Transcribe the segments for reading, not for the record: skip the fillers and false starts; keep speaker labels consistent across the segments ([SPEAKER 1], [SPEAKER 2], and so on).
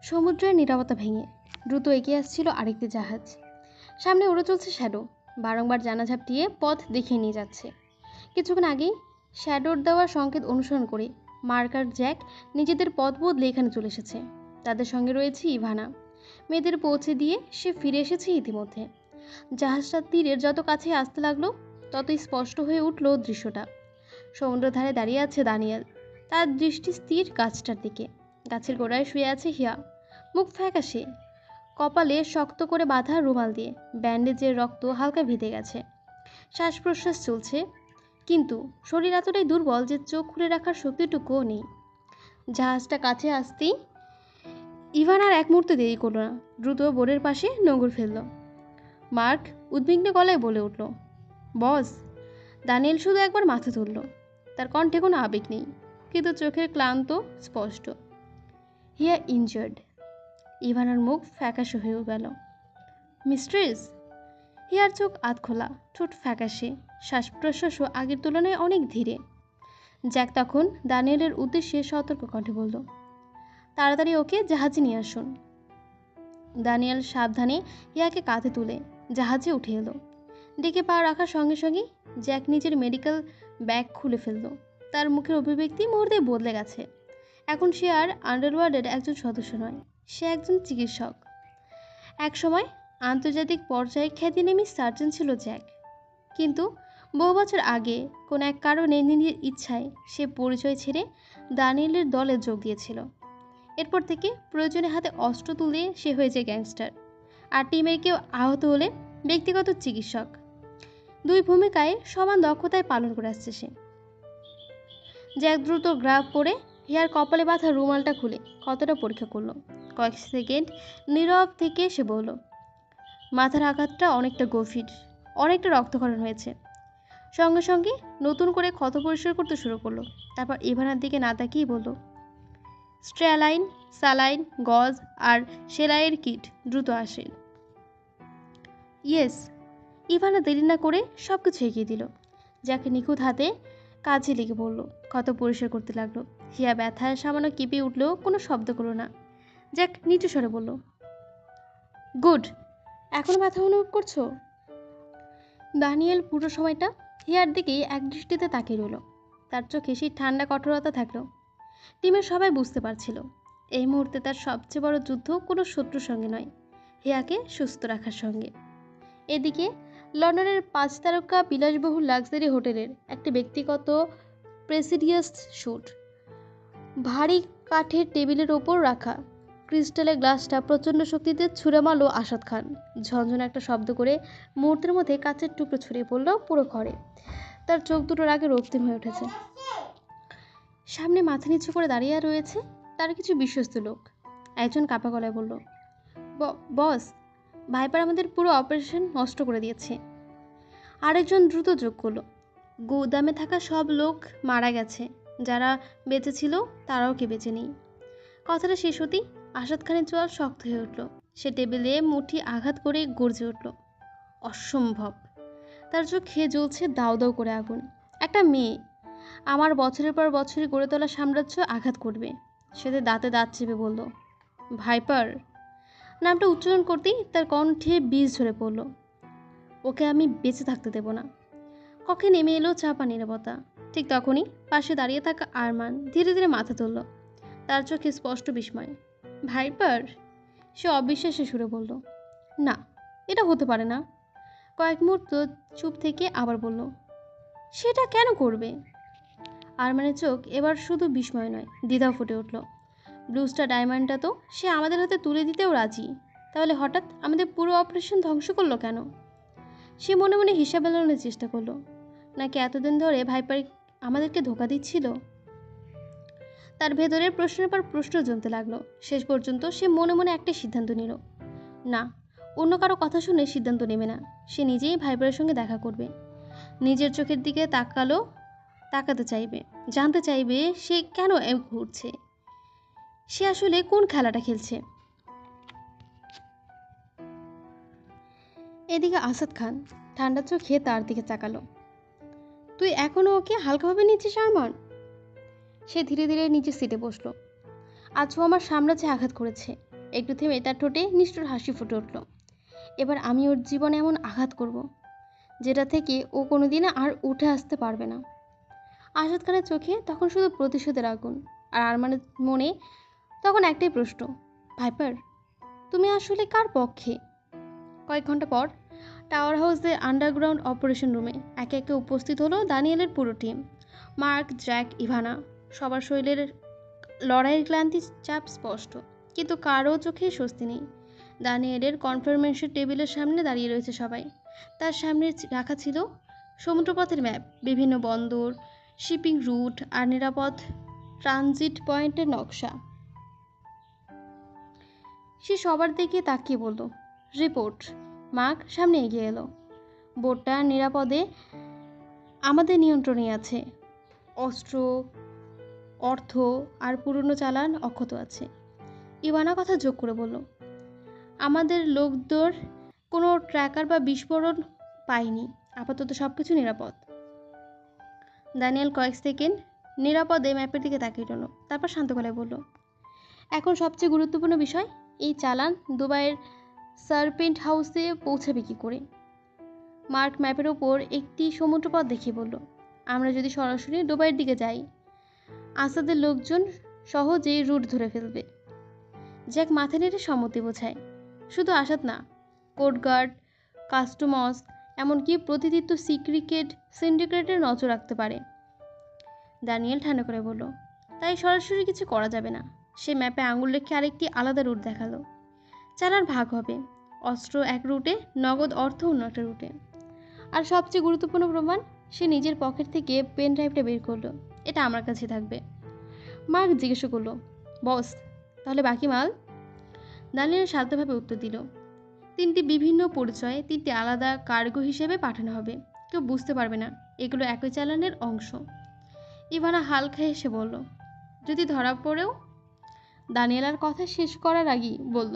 [SPEAKER 1] সমুদ্রের নীরবতা ভেঙে দ্রুত এগিয়ে আসছিল আরেকটি জাহাজ। সামনে উড়ে চলছে শ্যাডো, বারংবার জানা ঝাপটিয়ে পথ দেখিয়ে নিয়ে যাচ্ছে। কিছুক্ষণ আগেই শ্যাডোর দেওয়া সংকেত অনুসরণ করে মার্ক আর জ্যাক নিজেদের পথ বদলে এখানে চলে এসেছে। তাদের সঙ্গে রয়েছে ইভানা। মেয়েদের পৌঁছে দিয়ে সে ফিরে এসেছে ইতিমধ্যে। জাহাজটা তীরের যত কাছে আসতে লাগলো ততই স্পষ্ট হয়ে উঠল দৃশ্যটা। সমুদ্র ধারে দাঁড়িয়ে আছে দানিয়েল, তার দৃষ্টি স্থির গাছটার দিকে। গাছের গোড়ায় শুয়ে আছে হিয়া, মুখ ফ্যাকাশে, কপালে শক্ত করে বাঁধা রুমাল দিয়ে ব্যান্ডেজের রক্ত হালকা ভিজে গেছে। শ্বাস প্রশ্বাস চলছে, কিন্তু শরীর এতটাই দুর্বল যে চোখ খুলে রাখার শক্তিটুকুও নেই। জাহাজটা কাছে আসতেই ইভান আর এক মুহূর্তে দেরি করল না, দ্রুত বোর্ডের পাশে নোঙর ফেলল। মার্ক উদ্বিগ্ন গলায় বলে উঠল, বস। দানিয়েল শুধু একবার মাথা তুলল। তার কণ্ঠে কোনো আবেগ নেই, কিন্তু চোখের ক্লান্ত স্পষ্ট। হিয়া ইনজার্ড। ইভানার মুখ ফ্যাকাশে হয়ে গেল। মিস্ট্রেস। হিয়ার চোখ আধ খোলা, ঠোঁট ফ্যাকাশে, শ্বাস প্রশ্বাসও আগের তুলনায় অনেক ধীরে। জ্যাক তখন দানিয়েলের উদ্দেশ্যে সতর্ক কণ্ঠে বলল, তাড়াতাড়ি ওকে জাহাজে নিয়ে আসুন। দানিয়েল সাবধানে হিয়াকে কাঁধে তুলে জাহাজে উঠে এলো। ডেকে পা রাখার সঙ্গে সঙ্গে জ্যাক নিজের মেডিকেল ব্যাগ খুলে ফেলল। তার মুখের অভিব্যক্তি মুহূর্তে বদলে গেছে। এখন সে আর আন্ডারওয়ার্ল্ডের একজন সদস্য নয়, সে একজন চিকিৎসক। একসময় আন্তর্জাতিক পর্যায়ে খ্যাতিনামী সার্জন ছিল জ্যাক, কিন্তু বহু বছর আগে কোনো এক কারণে নিজের ইচ্ছায় সে পরিচয় ছেড়ে দানিয়েলের দলে যোগ দিয়েছিল। এরপর থেকে প্রয়োজনে হাতে অস্ত্র তুলে সে হয়েছে গ্যাংস্টার, আর টিমের কেউ আহত হলে ব্যক্তিগত চিকিৎসক। দুই ভূমিকায় সমান দক্ষতায় পালন করে আসছে সে। জ্যাক দ্রুত গ্রাফ করে হিয়ার কপালে বাঁধা রুমালটা খুলে কতটা পরীক্ষা করলো। কয়েক সেকেন্ড নীরব থেকে সে বলল, মাথার আঘাতটা অনেকটা গভীর, অনেকটা রক্তক্ষরণ হয়েছে। সঙ্গে সঙ্গে নতুন করে ক্ষত পরিষ্কার করতে শুরু করলো। তারপর ইভানার দিকে না তাকিয়েই বলল, স্ট্রেলাইন, স্যালাইন, গজ আর সেলাইয়ের কিট দ্রুত আসেন। ইয়েস। ইভানা দেরি না করে সব কিছু এগিয়ে দিল। যাকে নিখুঁত হাতে কাজে লেগে পড়ল, ক্ষত পরিষ্কার করতে লাগলো। হিয়া ব্যথায় সামান্য কেঁপে উঠলেও কোনো শব্দ করলো না। জ্যাক নিচু স্বরে বলল, গুড। এখনো ব্যথা অনুভব করছো? দানিয়েল পুরো সময়টা হিয়ার দিকেই এক দৃষ্টিতে তাকিয়ে রইল। তার চোখে সেই ঠান্ডা কঠোরতা থাকলো। টিমের সবাই বুঝতে পারছিল এই মুহূর্তে তার সবচেয়ে বড় যুদ্ধ কোনো শত্রুর সঙ্গে নয়, হিয়াকে সুস্থ রাখার সঙ্গে। এদিকে লন্ডনের 5 তারকা বিলাসবহুল লাক্সারি হোটেলের একটি ব্যক্তিগত প্রেসিডিয়াস স্যুট, ভারী কাঠের টেবিলের ওপর রাখা ক্রিস্টালের গ্লাসটা প্রচণ্ড শক্তিতে ছুঁড়ে মারল আসাদ খান। ঝনঝন একটা শব্দ করে মুহূর্তের মধ্যে কাচের টুকরো ছড়িয়ে পড়ল পুরো ঘরে। তার চোখ দুটোর আগে রক্তিম হয়ে উঠেছে। সামনে মাথা নিচু করে দাঁড়িয়ে রয়েছে তার কিছু বিশ্বস্ত লোক। একজন কাপা গলায় বলল, বস, ভাইপার আমাদের পুরো অপারেশন নষ্ট করে দিয়েছে। আরেকজন দ্রুত যোগ করলো, গুদামে থাকা সব লোক মারা গেছে, যারা বেঁচে ছিল তারাও কে বেঁচে নেই। কথাটা শেষ হতেই আসাদ খানের চোয়াল শক্ত হয়ে উঠল। সে টেবিলে মুঠি আঘাত করে গর্জে উঠল, অসম্ভব। তার চোখে জ্বলছে দাউ দাউ করে আগুন। একটা মেয়ে আমার বছরের পর বছরে গড়ে তোলা সাম্রাজ্য আঘাত করবে। সে দাঁতে দাঁত চেপে বলল, ভাইপার। নামটা উচ্চারণ করতেই তার কণ্ঠে বীজ ঝরে পড়ল। ওকে আমি বেঁচে থাকতে দেব না। কক্ষে নেমে এলো চাপা নীরবতা। ঠিক তখনই পাশে দাঁড়িয়ে থাকা আরমান ধীরে ধীরে মাথা তুলল। তার চোখে স্পষ্ট বিস্ময়। ভাইপার? সে অবিশ্বাসে সুরে বলল, না, এটা হতে পারে না। কয়েক মুহূর্ত চুপ থেকে আবার বলল, সেটা কেন করবে? আরমানের চোখ এবার শুধু বিস্ময় নয়, দ্বিধা ফুটে উঠল। ব্লুস্টার ডায়মন্ডটা তো সে আমাদের হাতে তুলে দিতেও রাজি, তাহলে হঠাৎ আমাদের পুরো অপারেশন ধ্বংস করলো কেন? সে মনে মনে হিসাব মেলানোর চেষ্টা করলো। নাকি এতদিন ধরে ভাইপার আমাদেরকে ধোঁকা দিচ্ছিল? তার ভেতরের প্রশ্নের পর প্রশ্ন জমতে লাগলো। শেষ পর্যন্ত সে মনে মনে একটা সিদ্ধান্ত নিল, না, অন্য কারো কথা শুনে সিদ্ধান্ত নেবে না। সে নিজেই ভাইপারের সঙ্গে দেখা করবে, নিজের চোখের দিকে তাকাতে চাইবে, জানতে চাইবে সে কেন ঘুরছে, সে আসলে কোন খেলাটা খেলছে। এদিকে আসাদ খান ঠান্ডা চোখে তার দিকে তাকালো। তুই এখনো ওকে হালকাভাবে নিচ্ছিস আরমান? সে ধীরে ধীরে নিচের সিটে বসলো। আজ ও আমার সাম্রাজ্যে আঘাত করেছে, একটু থেমে তার ঠোঁটে নিষ্ঠুর হাসি ফুটে উঠল। এবার আমি ওর জীবনে এমন আঘাত করব, যেটা থেকে ও কোনোদিন আর উঠে আসতে পারবে না। আসাদ খানের চোখে তখন শুধু প্রতিশোধের আগুন, আর আরমানের মনে তখন একটাই প্রশ্ন, ভাইপার তুমি আসলে কার পক্ষে? কয়েক ঘন্টা পর টাওয়ার হাউসের আন্ডারগ্রাউন্ড অপারেশন রুমে একে একে উপস্থিত হলো দানিয়েলের পুরো টিম। মার্ক, জ্যাক, ইভানা, সবার শরীরের লড়াইয়ের ক্লান্তি চাপ স্পষ্ট, কিন্তু কারও চোখে স্বস্তি নেই। দানিয়েলের কনফার্মেশন টেবিলের সামনে দাঁড়িয়ে রয়েছে সবাই। তার সামনে রাখা ছিল সমুদ্রপথের ম্যাপ, বিভিন্ন বন্দর, শিপিং রুট আর নিরাপদ ট্রানজিট পয়েন্টের নকশা। সে সবার দিকে তাকিয়ে বলল, রিপোর্ট। মার্ক সামনে এগিয়ে এলো। বোটটা নিরাপদে আমাদের নিয়ন্ত্রণে আছে। অস্ত্র, অর্থ আর পুরনো চালান অক্ষত আছে। ইভানা কথা যোগ করে বলল, আমাদের লোকদের কোনো ট্র্যাকার বা বিস্ফোরণ পায়নি, আপাতত সব কিছু নিরাপদ। দানিয়েল কয়েক সেকেন্ড নিরাপদে ম্যাপের দিকে তাকিয়ে রইল, তারপর শান্ত গলায় বলল, এখন সবচেয়ে গুরুত্বপূর্ণ বিষয়, এই চালান দুবাইয়ের সার্পেন্ট হাউসে পৌঁছাবে কী করে? মার্ক ম্যাপের ওপর একটি সমুদ্রপথ দেখিয়ে বলল, আমরা যদি সরাসরি দুবাইয়ের দিকে যাই, আসাদের লোকজন সহজেই রুট ধরে ফেলবে। জ্যাক মাথা নেড়ে সম্মতি বোঝায়, শুধু আসাদ না, কোস্টগার্ড, কাস্টমস, এমনকি প্রতিদিত্ব সিন্ডিকেটের নজর রাখতে পারে। দানিয়েল ঠান্ডা করে বলল, তাই সরাসরি কিছু করা যাবে না। সে ম্যাপে আঙুল রেখে আরেকটি আলাদা রুট দেখালো। চালান ভাগ হবে, অস্ত্র এক রুটে, নগদ অর্থ অন্য একটা রুটে। আর সবচেয়ে গুরুত্বপূর্ণ প্রমাণ, সে নিজের পকেট থেকে পেন ড্রাইভটা বের করলো, এটা আমার কাছে থাকবে। মার্ক জিজ্ঞাসা করলো, বস তাহলে বাকি মাল? দানিয়েল শান্তভাবে উত্তর দিল, 3টি বিভিন্ন পরিচয়ে 3টি আলাদা কার্গো হিসেবে পাঠানো হবে। কেউ বুঝতে পারবে না এগুলো একই চালানের অংশ। ইভানা হালকা হেসে বলল, যদি ধরা পড়েও? দানিয়েল আর কথা শেষ করার আগেই বলল,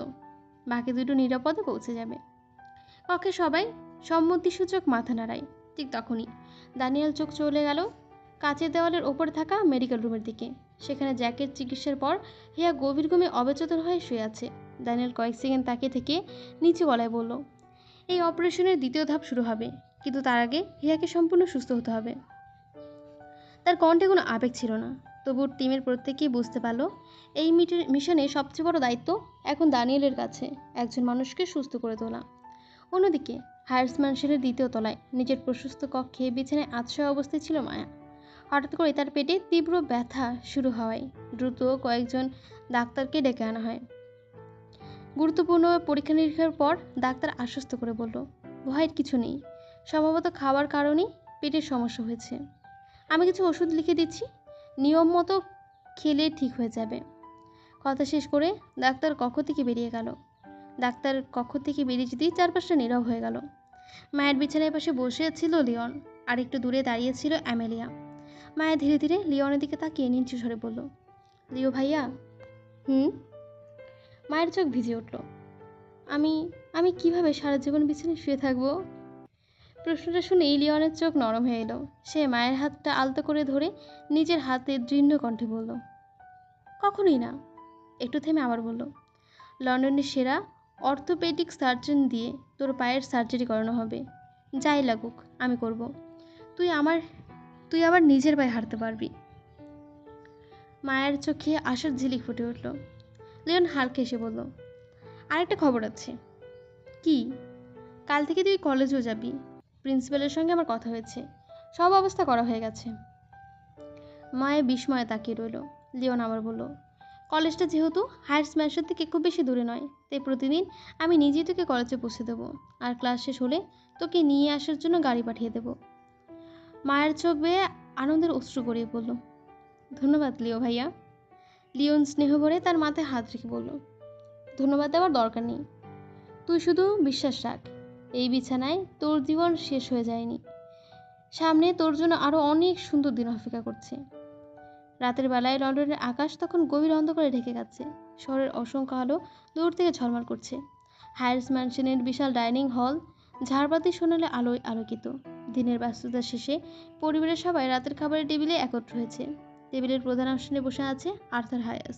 [SPEAKER 1] বাকি দুটো নিরাপদে পৌঁছে যাবে। কক্ষে সবাই সম্মতিসূচক মাথা নাড়ায়। ঠিক তখনই দানিয়েল চোখ চলে গেল কাচের দেওয়ালের ওপরে থাকা মেডিকেল রুমের দিকে। সেখানে জ্যাকের চিকিৎসার পর হিয়া গভীর ঘুমে অবচেতন হয়ে শুয়ে আছে। দানিয়েল কয়েক সেকেন্ড তাকিয়ে থেকে নিচু গলায় বলল, এই অপারেশনের দ্বিতীয় ধাপ শুরু হবে, কিন্তু তার আগে হিয়াকে সম্পূর্ণ সুস্থ হতে হবে। তার কণ্ঠে কোনো আবেগ ছিল না, তবু টিমের প্রত্যেকেই বুঝতে পারল এই মিশনে সবচেয়ে বড় দায়িত্ব এখন দানিয়েলের কাছে, একজন মানুষকে সুস্থ করে তোলা। অন্যদিকে হায়ার্স ম্যানশনের 2য় তলায় নিজের প্রশস্ত কক্ষে বিছানায় আতশোয়া অবস্থায় ছিল মায়া। হঠাৎ করে তার পেটে তীব্র ব্যথা শুরু হওয়ায় দ্রুত কয়েকজন ডাক্তারকে ডেকে আনা হয়। গুরুত্বপূর্ণ পরীক্ষা নিরীক্ষার পর ডাক্তার আশ্বস্ত করে বলল, ভয়ের কিছু নেই, সম্ভবত খাওয়ার কারণেই পেটের সমস্যা হয়েছে। আমি কিছু ওষুধ লিখে দিচ্ছি, নিয়ম মতো খেলে ঠিক হয়ে যাবে। কথা শেষ করে ডাক্তার কক্ষ থেকে বেরিয়ে যেতেই চারপাশটা নীরব হয়ে গেল। মায়ের বিছানার পাশে বসে ছিল লিওন, আর একটু দূরে দাঁড়িয়ে ছিল অ্যামেলিয়া। মায়া ধীরে ধীরে লিওনের দিকে তাকিয়ে নিচু স্বরে বলল, লিও ভাইয়া। মায়ের চোখ ভিজে উঠল। আমি আমি কিভাবে সারা জীবন বিছানায় শুয়ে থাকবো? প্রশ্নটা শুনেই লিওনের চোখ নরম হয়ে এলো। সে মায়ের হাতটা আলতো করে ধরে নিজের হাতে দৃঢ় কণ্ঠে বলল, কখনোই না। একটু থেমে আবার বলল, লন্ডনের সেরা অর্থোপেডিক সার্জন দিয়ে তোর পায়ের সার্জারি করানো হবে, যাই লাগুক আমি করব। তুই আবার নিজের পায়ে হাঁটতে পারবি। মায়ের চোখে আশার ঝিলিক ফুটে উঠল। লিওন হালকা এসে বলল, আরেকটা খবর আছে। কি? কাল থেকে তুই কলেজেও যাবি। প্রিন্সিপালের সঙ্গে আমার কথা হয়েছে, সব ব্যবস্থা করা হয়ে গেছে। মায়ের বিস্ময়ে তাকিয়ে রইল। লিওন আবার বলল, কলেজটা যেহেতু হায়ার্স ম্যানশন থেকে খুব বেশি দূরে নয়, তাই প্রতিদিন আমি নিজেই তোকে কলেজে পৌঁছে দেবো, আর ক্লাস শেষ হলে তোকে নিয়ে আসার জন্য গাড়ি পাঠিয়ে দেব। মায়ের চোখ বেয়ে আনন্দের অশ্রু গড়িয়ে পড়ল। ধন্যবাদ লিও ভাইয়া। লিওন স্নেহ ভরে তার মাথায় হাত রেখে বলল, ধন্যবাদ দেওয়ার দরকার নেই, তুই শুধু বিশ্বাস রাখ, এই বিছানায় তোর জীবন শেষ হয়ে যায়নি। সামনে তোর জন্য আরও অনেক সুন্দর দিন অপেক্ষা করছে। রাতের বেলায় লন্ডনের আকাশ তখন গভীর অন্ধকারে ঢেকে গেছে। শহরের অসংখ্য আলো দূর থেকে ঝলমল করছে। হায়ার্স ম্যানশনের বিশাল ডাইনিং হল ঝাড়বাতি সোনালে আলোয় আলোকিত। দিনের ব্যস্ততা শেষে পরিবারের সবাই রাতের খাবারের টেবিলে একত্র হয়েছে। টেবিলের প্রধান আসনে বসে আছে আর্থার হায়ার্স,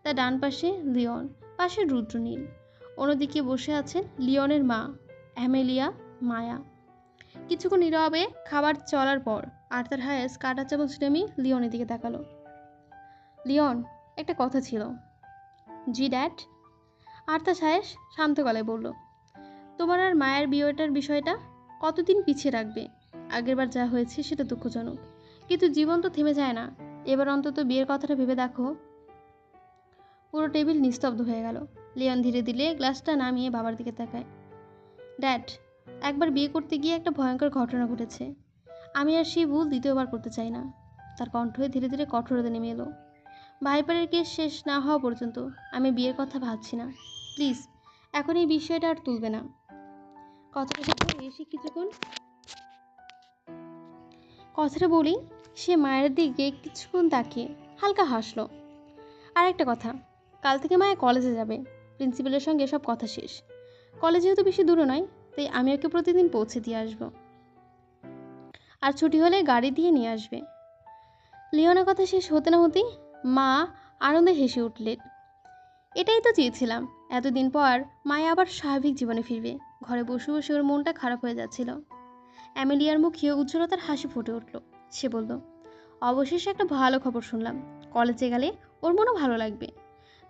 [SPEAKER 1] তার ডান পাশে লিওন, পাশে রুদ্রনীল। অন্যদিকে বসে আছেন লিওনের মা অ্যামেলিয়া মায়া। কিছুক্ষণ নীরবে খাবার চলার পর আর্থার হায়েস কাঁটা চামচ নেমে লিওনের দিকে তাকালো। লিওন, একটা কথা ছিল। জি ড্যাড। আর্থার হায়েস শান্ত গলায় বলল, তোমার আর মায়ের বিয়েটার বিষয়টা কতদিন পিছিয়ে রাখবে? আগেরবার যা হয়েছে সেটা দুঃখজনক, কিন্তু জীবন তো থেমে যায় না। এবার অন্তত বিয়ের কথাটা ভেবে দেখো। পুরো টেবিল নিস্তব্ধ হয়ে গেল। লিওন ধীরে ধীরে গ্লাসটা নামিয়ে বাবার দিকে তাকায়। ড্যাড, একবার বিয়ে করতে গিয়ে একটা ভয়ঙ্কর ঘটনা ঘটেছে। আমি আর সেই ভুল দ্বিতীয়বার করতে চাই না। তার কণ্ঠে ধীরে ধীরে কঠোরতা নেমে এলো। ভাইপারের কেস শেষ না হওয়া পর্যন্ত আমি বিয়ের কথা ভাবছি না। প্লিজ, এখন এই বিষয়টা আর তুলবে না। কথাটা বলি সে মায়ের দিকে কিছুক্ষণ তাকিয়ে হালকা হাসলো। আর একটা কথা, কাল থেকে মায়া কলেজে যাবে। প্রিন্সিপালের সঙ্গে সব কথা শেষ। কলেজ যেহেতু বেশি দূরে নয়, তাই আমি ওকে প্রতিদিন পৌঁছে দিয়ে আসবো, আর ছুটি হলে গাড়ি দিয়ে নিয়ে আসবে। লিওনের কথা শেষ হতে না হতেই মা আনন্দে হেসে উঠলেন। এটাই তো চেয়েছিলাম। এতদিন পর মায়া আবার স্বাভাবিক জীবনে ফিরবে। ঘরে বসে বসে ওর মনটা খারাপ হয়ে যাচ্ছিল। অ্যামেলিয়ার মুখে উজ্জ্বলতার হাসি ফুটে উঠল। সে বলল, অবশেষে একটা ভালো খবর শুনলাম। কলেজে গেলে ওর মনও ভালো লাগবে,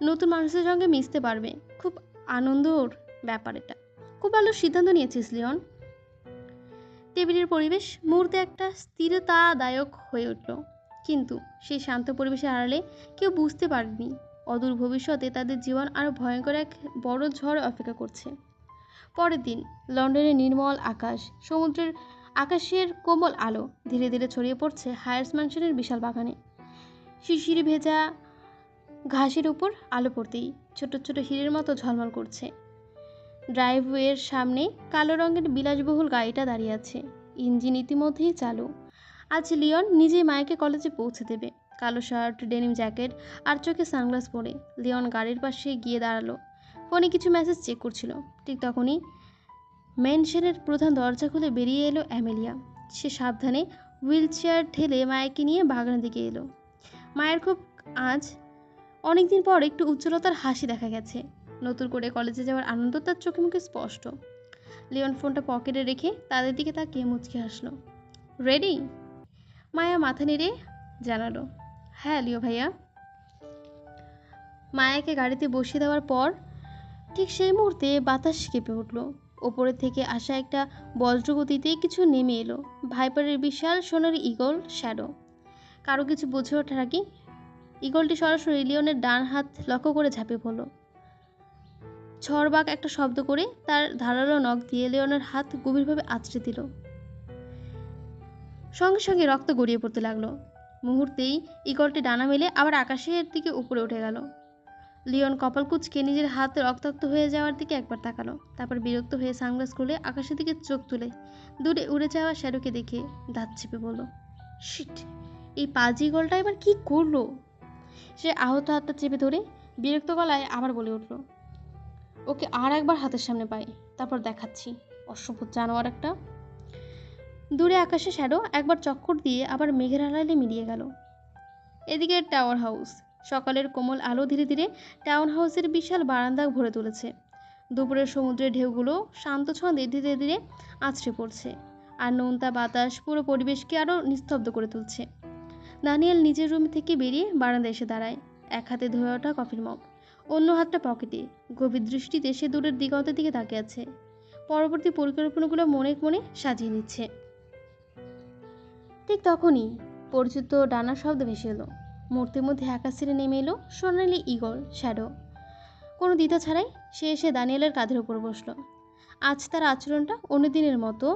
[SPEAKER 1] নতুন মানুষের সঙ্গে মিশতে পারবে। খুব আনন্দর ব্যাপার এটা। খুব ভালো সিদ্ধান্ত নিয়েছিস লিওন। টেবিলের পরিবেশ মুহূর্তে একটা স্থিরতাদায়ক হয়ে উঠল। কিন্তু সেই শান্ত পরিবেশের আড়ালে কেউ বুঝতে পারেনি অদূর ভবিষ্যতে তাদের জীবন আরও ভয়ঙ্কর এক বড় ঝড় অপেক্ষা করছে। পরের দিন লন্ডনের নির্মল আকাশ, সমুদ্রের আকাশের কোমল আলো ধীরে ধীরে ছড়িয়ে পড়ছে হায়ার্স ম্যানশনের বিশাল বাগানে। শিশিরে ভেজা ঘাসের উপর আলো পড়তেই ছোট ছোট হীরের মতো ঝলমল করছে। ড্রাইভওয়ের সামনে কালো রঙের বিলাসবহুল গাড়িটা দাঁড়িয়ে আছে। ইঞ্জিন ইতিমধ্যেই চালু। আজ লিওন নিজেই মায়াকে কলেজে পৌঁছে দেবে। কালো শার্ট, ডেনিম জ্যাকেট আর চোখে সানগ্লাস পরে লিওন গাড়ির পাশে গিয়ে দাঁড়ালো। ফোনে কিছু মেসেজ চেক করছিল। ঠিক তখনই ম্যানশনের প্রধান দরজা খুলে বেরিয়ে এলো অ্যামেলিয়া। সে সাবধানে হুইল চেয়ার ঠেলে মায়াকে নিয়ে বাগানের দিকে এলো। মায়ের খুব আজ অনেকদিন পর একটু উজ্জ্বলতার হাসি দেখা গেছে। নতুন করে কলেজে যাওয়ার আনন্দ তার চোখে মুখে স্পষ্ট। লিওন ফোনটা পকেটে রেখে তাদের দিকে তাকিয়ে মুচকে হাসলো। রেডি? মায়া মাথা নেড়ে জানালো, হ্যাঁ লিও ভাইয়া। মায়াকে গাড়িতে বসিয়ে দেওয়ার পর ঠিক সেই মুহূর্তে বাতাস কেঁপে উঠল। ওপরের থেকে আসা একটা বজ্রগতিতে কিছু নেমে এলো। ভাইপারের বিশাল সোনারি ঈগল শ্যাডো। কারো কিছু বুঝে ওঠার আগে ঈগলটি সরাসরি লিওনের ডান হাত লক্ষ্য করে ঝাঁপিয়ে পড়ল। ঝড়বাক একটা শব্দ করে তার ধারালো নখ দিয়ে লিওনের হাত গভীরভাবে আঁচড়ে দিল। সঙ্গে সঙ্গে রক্ত গড়িয়ে পড়তে লাগলো। মুহূর্তেই ঈগলটি ডানা মেলে আবার আকাশের দিকে উপরে উঠে গেল। লিওন কপাল কুঁচকে নিজের হাত রক্তাক্ত হয়ে যাওয়ার দিকে একবার তাকালো। তারপর বিরক্ত হয়ে সানগ্লাস খুলে আকাশের দিকে চোখ তুলে দূরে উড়ে যাওয়া শ্যাডোকে দেখে দাঁত চেপে বলল, শিট, এই পাজি ঈগলটা এবার কি করলো? সে আহত হাতটা চেপে ধরে বিরক্ত গলায় আবার বলে উঠল, ওকে আর একবার হাতের সামনে পাই, তারপর দেখাচ্ছি, অসভ্য জানোয়ার একটা। দূরে আকাশে শ্যাডো একবার চক্কর দিয়ে আবার মেঘের আড়ালে মিলিয়ে গেল। এদিকে টাওয়ার হাউস। সকালের কোমল আলো ধীরে ধীরে টাউন হাউসের বিশাল বারান্দা ভরে তুলেছে। দুপুরের সমুদ্রের ঢেউগুলো শান্ত ছন্দে ধীরে ধীরে আছড়ে পড়ছে, আর নোনতা বাতাস পুরো পরিবেশকে আরও নিস্তব্ধ করে তুলছে। দানিয়েল নিজের রুম থেকে বেরিয়ে বারান্দায় এসে দাঁড়ায়। এক হাতে ধোয়া ওঠা কফির মগ, অন্য হাতটা পকেটে। গভীর দৃষ্টিতে সে দূরের দিগন্তের দিকে তাকিয়ে আছে। পরবর্তী পরিকল্পনাগুলো মনে মনে সাজিয়ে নিচ্ছে। ঠিক তখনই পরিচিত ডানার শব্দ ভেসে এলো। মূর্তির মধ্যে আকাশ ছেড়ে নেমে এলো সোনালি ঈগল শ্যাডো। কোনো দ্বিধা ছাড়াই সে এসে দানিয়েলের কাঁধের উপর বসল। আজ তার আচরণটা অন্যদিনের মতো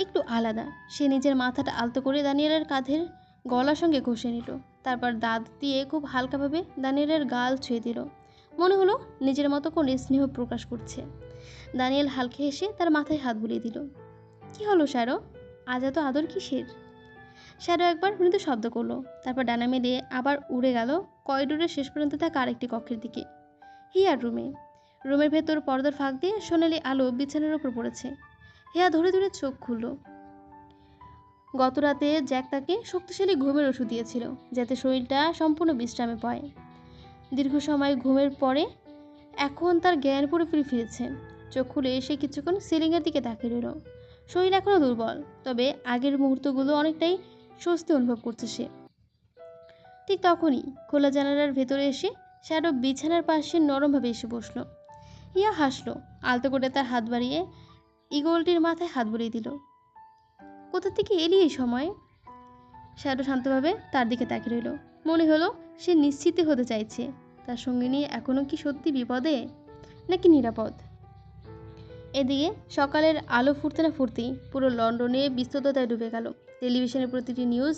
[SPEAKER 1] একটু আলাদা। সে নিজের মাথাটা আলতো করে দানিয়েলের কাঁধের গলার সঙ্গে ঘষে নিল। তারপর দাঁত দিয়ে খুব হালকাভাবে দানিয়েলের গাল ছুঁয়ে দিল। মনে হলো নিজের মতো করে স্নেহ প্রকাশ করছে। দানিয়েল হালকা হেসে তার মাথায় হাত বুলিয়ে দিল। কি হলো শ্যাডো, আজ এত আদর কিসের? শ্যাডো একবার মৃদু শব্দ করলো, তারপর ডানা মেলিয়ে আবার উড়ে গেল করিডোরের শেষ পর্যন্ত থাকা আরেকটি কক্ষের দিকে। হিয়ার রুমে। রুমের ভেতর পর্দার ফাঁক দিয়ে সোনালি আলো বিছানার উপর পড়েছে। হিয়া ধরে ধরে চোখ খুলল। গত রাতে জ্যাক তাকে শক্তিশালী ঘুমের ওষুধ দিয়েছিল, যাতে শরীরটা সম্পূর্ণ বিশ্রামে পায়। দীর্ঘ সময় ঘুমের পরে এখন তার জ্ঞান পুরোপুরি ফিরেছে। চোখ খুলে সে কিছুক্ষণ সিলিংয়ের দিকে তাকিয়ে রইল। শরীর এখনো দুর্বল, তবে আগের মুহূর্তগুলো অনেকটাই স্বস্তি অনুভব করছে সে। ঠিক তখনই খোলা জানালার ভেতরে এসে শ্যাডো বিছানার পাশে নরমভাবে এসে বসলো। হিয়া হাসলো, আলতো করে তার হাত বাড়িয়ে ইগলটির মাথায় হাত বুলিয়ে দিল। কোথা থেকে এলি এই সময়? শ্যাডো শান্তভাবে তার দিকে তাকিয়ে রইল। মনে হলো সে নিশ্চিত হতে চাইছে তার সঙ্গিনী এখনও কি সত্যি বিপদে নাকি নিরাপদ। এদিকে সকালের আলো ফুটতে না ফুটতেই পুরো লন্ডনে বিস্তৃততায় ডুবে গেল। টেলিভিশনের প্রতিটি নিউজ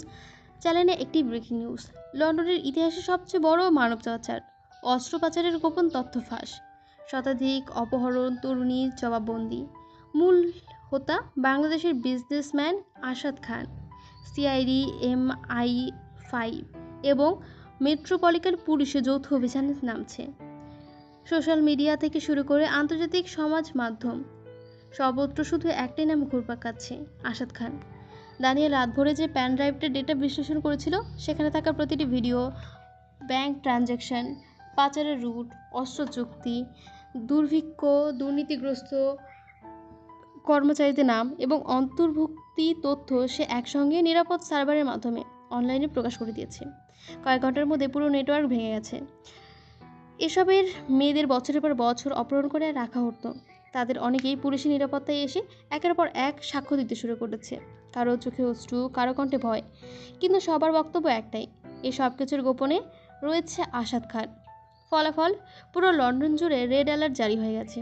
[SPEAKER 1] চ্যানেলে একটি ব্রেকিং নিউজ। লন্ডনের ইতিহাসে সবচেয়ে বড় মানব পাচার, অস্ত্র পাচারের গোপন তথ্য ফাঁস, শতাধিক অপহরণ, তরুণীর জবাববন্দি। মূল হোতা বাংলাদেশের বিজনেসম্যান আসাদ খান। সিআইডি, MI5 এবং মেট্রোপলিটন পুলিশের যৌথ অভিযানে নামছে। সোশ্যাল মিডিয়া থেকে শুরু করে আন্তর্জাতিক সমাজ মাধ্যম সর্বত্র শুধু একটাই নাম ঘুরপাক খাচ্ছে, আসাদ খান। দানিয়েল রাত ভরে যে প্যান ড্রাইভটা ডেটা বিশ্লেষণ করেছিল, সেখানে থাকা প্রতিটি ভিডিও, ব্যাংক ট্রানজ্যাকশন, পাচারের রুট, অস্ত্র চুক্তি, দুর্ভিক্ষ, দুর্নীতিগ্রস্ত কর্মচারীদের নাম এবং অন্তর্ভুক্তি তথ্য সে একসঙ্গে নিরাপদ সার্ভারের মাধ্যমে অনলাইনে প্রকাশ করে দিয়েছে। কয়েক ঘন্টার মধ্যে পুরো নেটওয়ার্ক ভেঙে গেছে। এসবের মেয়েদের বছরের পর বছর অপহরণ করে রাখা হতো। তাদের অনেকেই পুলিশের নিরাপত্তায় এসে একের পর এক সাক্ষ্য দিতে শুরু করেছে। কারো চোখে অশ্রু, কারো কণ্ঠে ভয়, কিন্তু সবার বক্তব্য একটাই, এই সব কিছুর গোপনে রয়েছে আসাদ খান। ফলাফল, পুরো লন্ডন জুড়ে রেড অ্যালার্ট জারি হয়ে গেছে।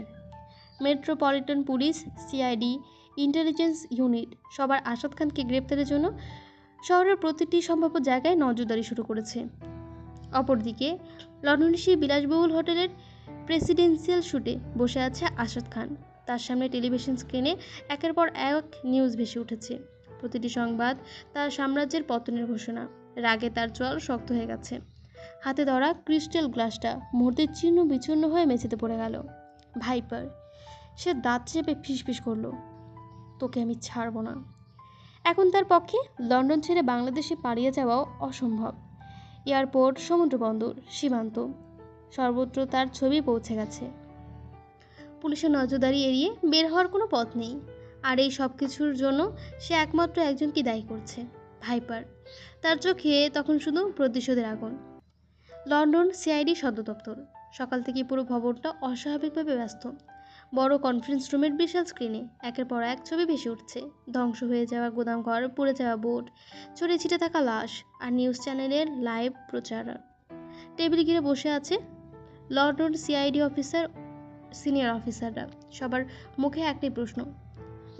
[SPEAKER 1] Metropolitan police, CID, intelligence unit সবার আসাদ খানকে গ্রেপ্তারের জন্য শহরের প্রতিটি সম্ভাব্য জায়গায় নজরদারি শুরু করেছে। অপরদিকে লন্ডনের সেই বিলাসবহুল হোটেলের প্রেসিডেন্সিয়াল শ্যুটে বসে আছে আসাদ খান। তার সামনে টেলিভিশন স্ক্রিনে একের পর এক নিউজ ভেসে উঠেছে। প্রতিটি সংবাদ তার সাম্রাজ্যের পতনের ঘোষণা। রাগে তার চোয়াল শক্ত হয়ে গেছে। হাতে ধরা ক্রিস্টাল গ্লাসটা মুহূর্তে ছিন্ন বিচ্ছিন্ন হয়ে মেঝেতে পড়ে গেল। ভাইপার, সে দাঁত চেপে ফিসফিস করলো, তোকে আমি ছাড়বো না। এখন তার পক্ষে লন্ডন ছেড়ে বাংলাদেশে পালিয়ে যাওয়াও অসম্ভব। এয়ারপোর্ট, সমুদ্রবন্দর, সীমান্ত সর্বত্র তার ছবি পৌঁছে গেছে। পুলিশের নজরদারি এড়িয়ে বের হওয়ার কোনো পথ নেই। আর এই সব কিছুর জন্য সে একমাত্র একজনকে দায়ী করছে, ভাইপার। তার চোখে তখন শুধু প্রতিশোধের আগুন। লন্ডন সিআইডি সদর দপ্তর। সকাল থেকে পুরো ভবনটা অস্বাভাবিকভাবে ব্যস্ত। বড় কনফারেন্স রুমের বিশাল স্ক্রিনে একের পর এক ছবি ভেসে উঠছে। ধ্বংস হয়ে যাওয়া গোদামঘর, পুড়ে যাওয়া বোট, ছড়িয়ে ছিটে থাকা লাশ, আর নিউজ চ্যানেলের লাইভ প্রচার। টেবিল ঘিরে বসে আছে লন্ডন সিআইডি অফিসার, সিনিয়র অফিসাররা। সবার মুখে একটাই প্রশ্ন,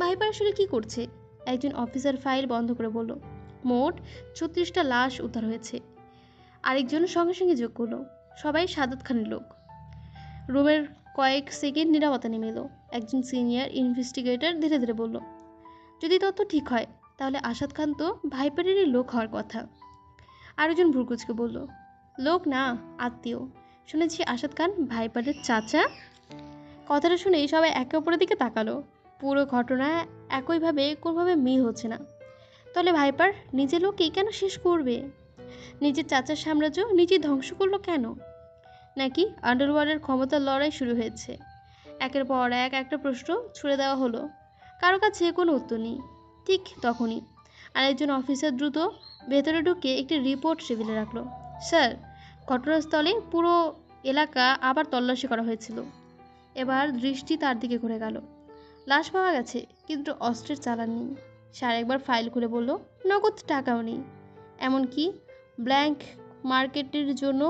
[SPEAKER 1] ভাইপার আসলে কী করছে? একজন অফিসার ফাইল বন্ধ করে বলল, মোট 36টা লাশ উদ্ধার হয়েছে। আরেকজন সঙ্গে সঙ্গে যোগ করলো, সবাই সাদাত খানের লোক। রুমের কয়েক সেকেন্ড নীরবতা নেমে এলো। একজন সিনিয়র ইনভেস্টিগেটর ধীরে ধীরে বলল, যদি তথ্য ঠিক হয় তাহলে আসাদ খান তো ভাইপারেরই লোক হওয়ার কথা। আরেকজন ভ্রুকুচকে বলল, লোক না, আত্মীয়। শুনেছি আসাদ খান ভাইপারের চাচা। কথাটা শুনে সবাই একে অপরের দিকে তাকালো। পুরো ঘটনা একইভাবে কোনোভাবে মিল হচ্ছে না। তাহলে ভাইপার নিজের লোককেই কেন শেষ করবে? নিজের চাচার সাম্রাজ্য নিজে ধ্বংস করলো কেন? নাকি আন্ডারওয়ার্ল্ডের ক্ষমতার লড়াই শুরু হয়েছে? একের পর এক একটা প্রশ্ন ছুড়ে দেওয়া হলো, কারো কাছে কোনো উত্তর নেই। ঠিক তখনই আরেকজন অফিসার দ্রুত ভেতরে ঢুকে একটি রিপোর্ট টেবিলে রাখলো। স্যার, ঘটনাস্থলে পুরো এলাকা আবার তল্লাশি করা হয়েছিল। এবার দৃষ্টি তার দিকে ঘুরে গেল। লাশ পাওয়া গেছে, কিন্তু অস্ত্রের চালান নেই। সে আরেকবার ফাইল খুলে বলল, নগদ টাকাও নেই। এমনকি ব্ল্যাঙ্ক মার্কেটের জন্য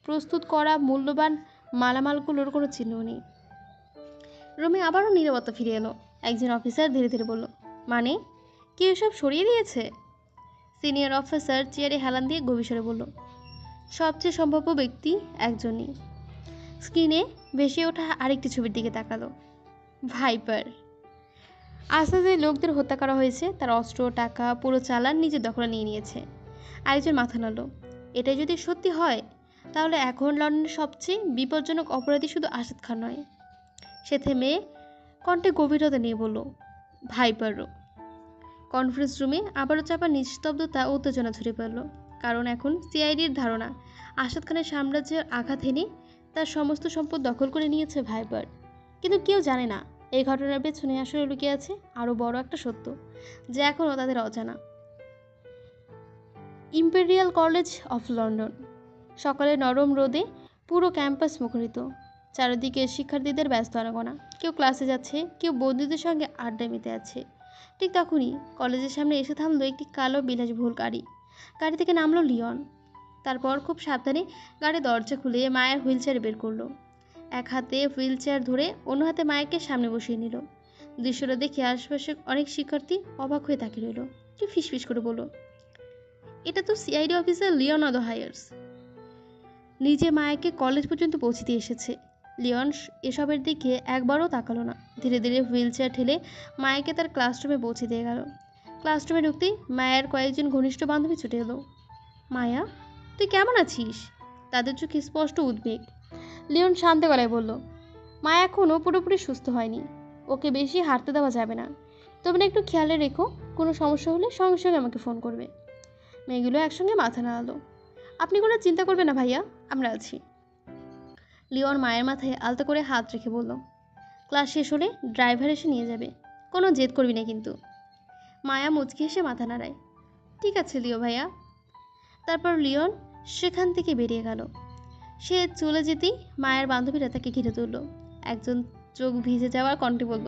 [SPEAKER 1] প্রস্তুত করা মূল্যবান মালামালগুলোর কোনো চিহ্ন নেই। রুমে আবারও নীরবতা ফিরে এলো। একজন অফিসার ধীরে ধীরে বলল, মানে কেউ এসব সরিয়ে দিয়েছে? সিনিয়র অফিসার চেয়ারে হেলান দিয়ে গভীরে বলল, সবচেয়ে সম্ভাব্য ব্যক্তি একজনই। স্ক্রিনে ভেসে ওঠা আরেকটি ছবির দিকে তাকালো, ভাইপার। আস্তে যে লোকদের হত্যা করা হয়েছে তার অস্ত্র, টাকা, পুরো চালান নিজের দখলে নিয়ে নিয়েছে। আরেকজন মাথা নাড়ল, এটাই যদি সত্যি হয় তাহলে এখন লন্ডনের সবচেয়ে বিপজ্জনক অপরাধী শুধু আসাদ খান নয়। সে থেমে কণ্ঠে গভীরতা নিয়ে বলল, ভাইপারও। কনফারেন্স রুমে আবারও চাপা নিস্তব্ধতা ও উত্তেজনা ছড়িয়ে পড়ল। কারণ এখন সিআইডির ধারণা আসাদ খানের সাম্রাজ্যের আঘাত হেনে তার সমস্ত সম্পদ দখল করে নিয়েছে ভাইপার। কিন্তু কেউ জানে না এই ঘটনার পেছনে আসলে লুকিয়ে আছে আরও বড় একটা সত্য, যা এখনও তাদের অজানা। Imperial college of London. সকালে নরম রোদে পুরো ক্যাম্পাস মুখরিত। চারিদিকে শিক্ষার্থীদের ব্যস্ত আনাগোনা। কেউ ক্লাসে যাচ্ছে, কেউ বন্ধুদের সঙ্গে আড্ডা মেতে আছে। ঠিক তখনই কলেজের সামনে এসে থামলো একটি কালো বিলাসবহুল গাড়ি। গাড়ি থেকে নামলো লিওন। তারপর খুব সাবধানে গাড়ির দরজা খুলে মায়ের হুইল চেয়ার বের করলো। এক হাতে হুইল চেয়ার ধরে অন্য হাতে মায়াকে সামনে বসিয়ে নিল। দৃশ্যটা দেখে আশপাশে অনেক শিক্ষার্থী অবাক হয়ে তাকিয়ে রইল। কেউ ফিসফিস করে বলল, এটা তো সিআইডি অফিসার লিওনার্দো হায়ার্স। নিজে মায়াকে কলেজ পর্যন্ত পৌঁছে দিয়ে এসেছে। লিওন এসবের দিকে একবারও তাকালো না। ধীরে ধীরে হুইল চেয়ার ঠেলে মায়াকে তার ক্লাসরুমে পৌঁছে দিয়ে গেল। ক্লাসরুমে ঢুকতেই মায়ার কয়েকজন ঘনিষ্ঠ বান্ধবী ছুটে এলো। মায়া, তুই কেমন আছিস? তাদের চোখে স্পষ্ট উদ্বেগ। লিওন শান্ত গলায় বলল, মায়া এখনও পুরোপুরি সুস্থ হয়নি, ওকে বেশি হাঁটতে দেওয়া যাবে না। তোমরা একটু খেয়ালে রেখো, কোনো সমস্যা হলে সঙ্গে সঙ্গে আমাকে ফোন করবে। মেয়েগুলো একসঙ্গে মাথা নাড়ালো। আপনি কোনো চিন্তা করবেন না ভাইয়া, আমরা আছি। লিওন মায়ের মাথায় আলতো করে হাত রেখে বলল, ক্লাস শেষ হলে ড্রাইভার এসে নিয়ে যাবে, কোনো জেদ করবি না কিন্তু। মায়া মুচকি হেসে মাথা নাড়ায়। ঠিক আছে লিও ভাইয়া। তারপর লিওন সেখান থেকে বেরিয়ে গেল। সে চলে যেতেই মায়ের বান্ধবীরা তাকে ঘিরে তুলল। একজন চোখ ভিজে যাওয়ার কণ্ঠে বলল,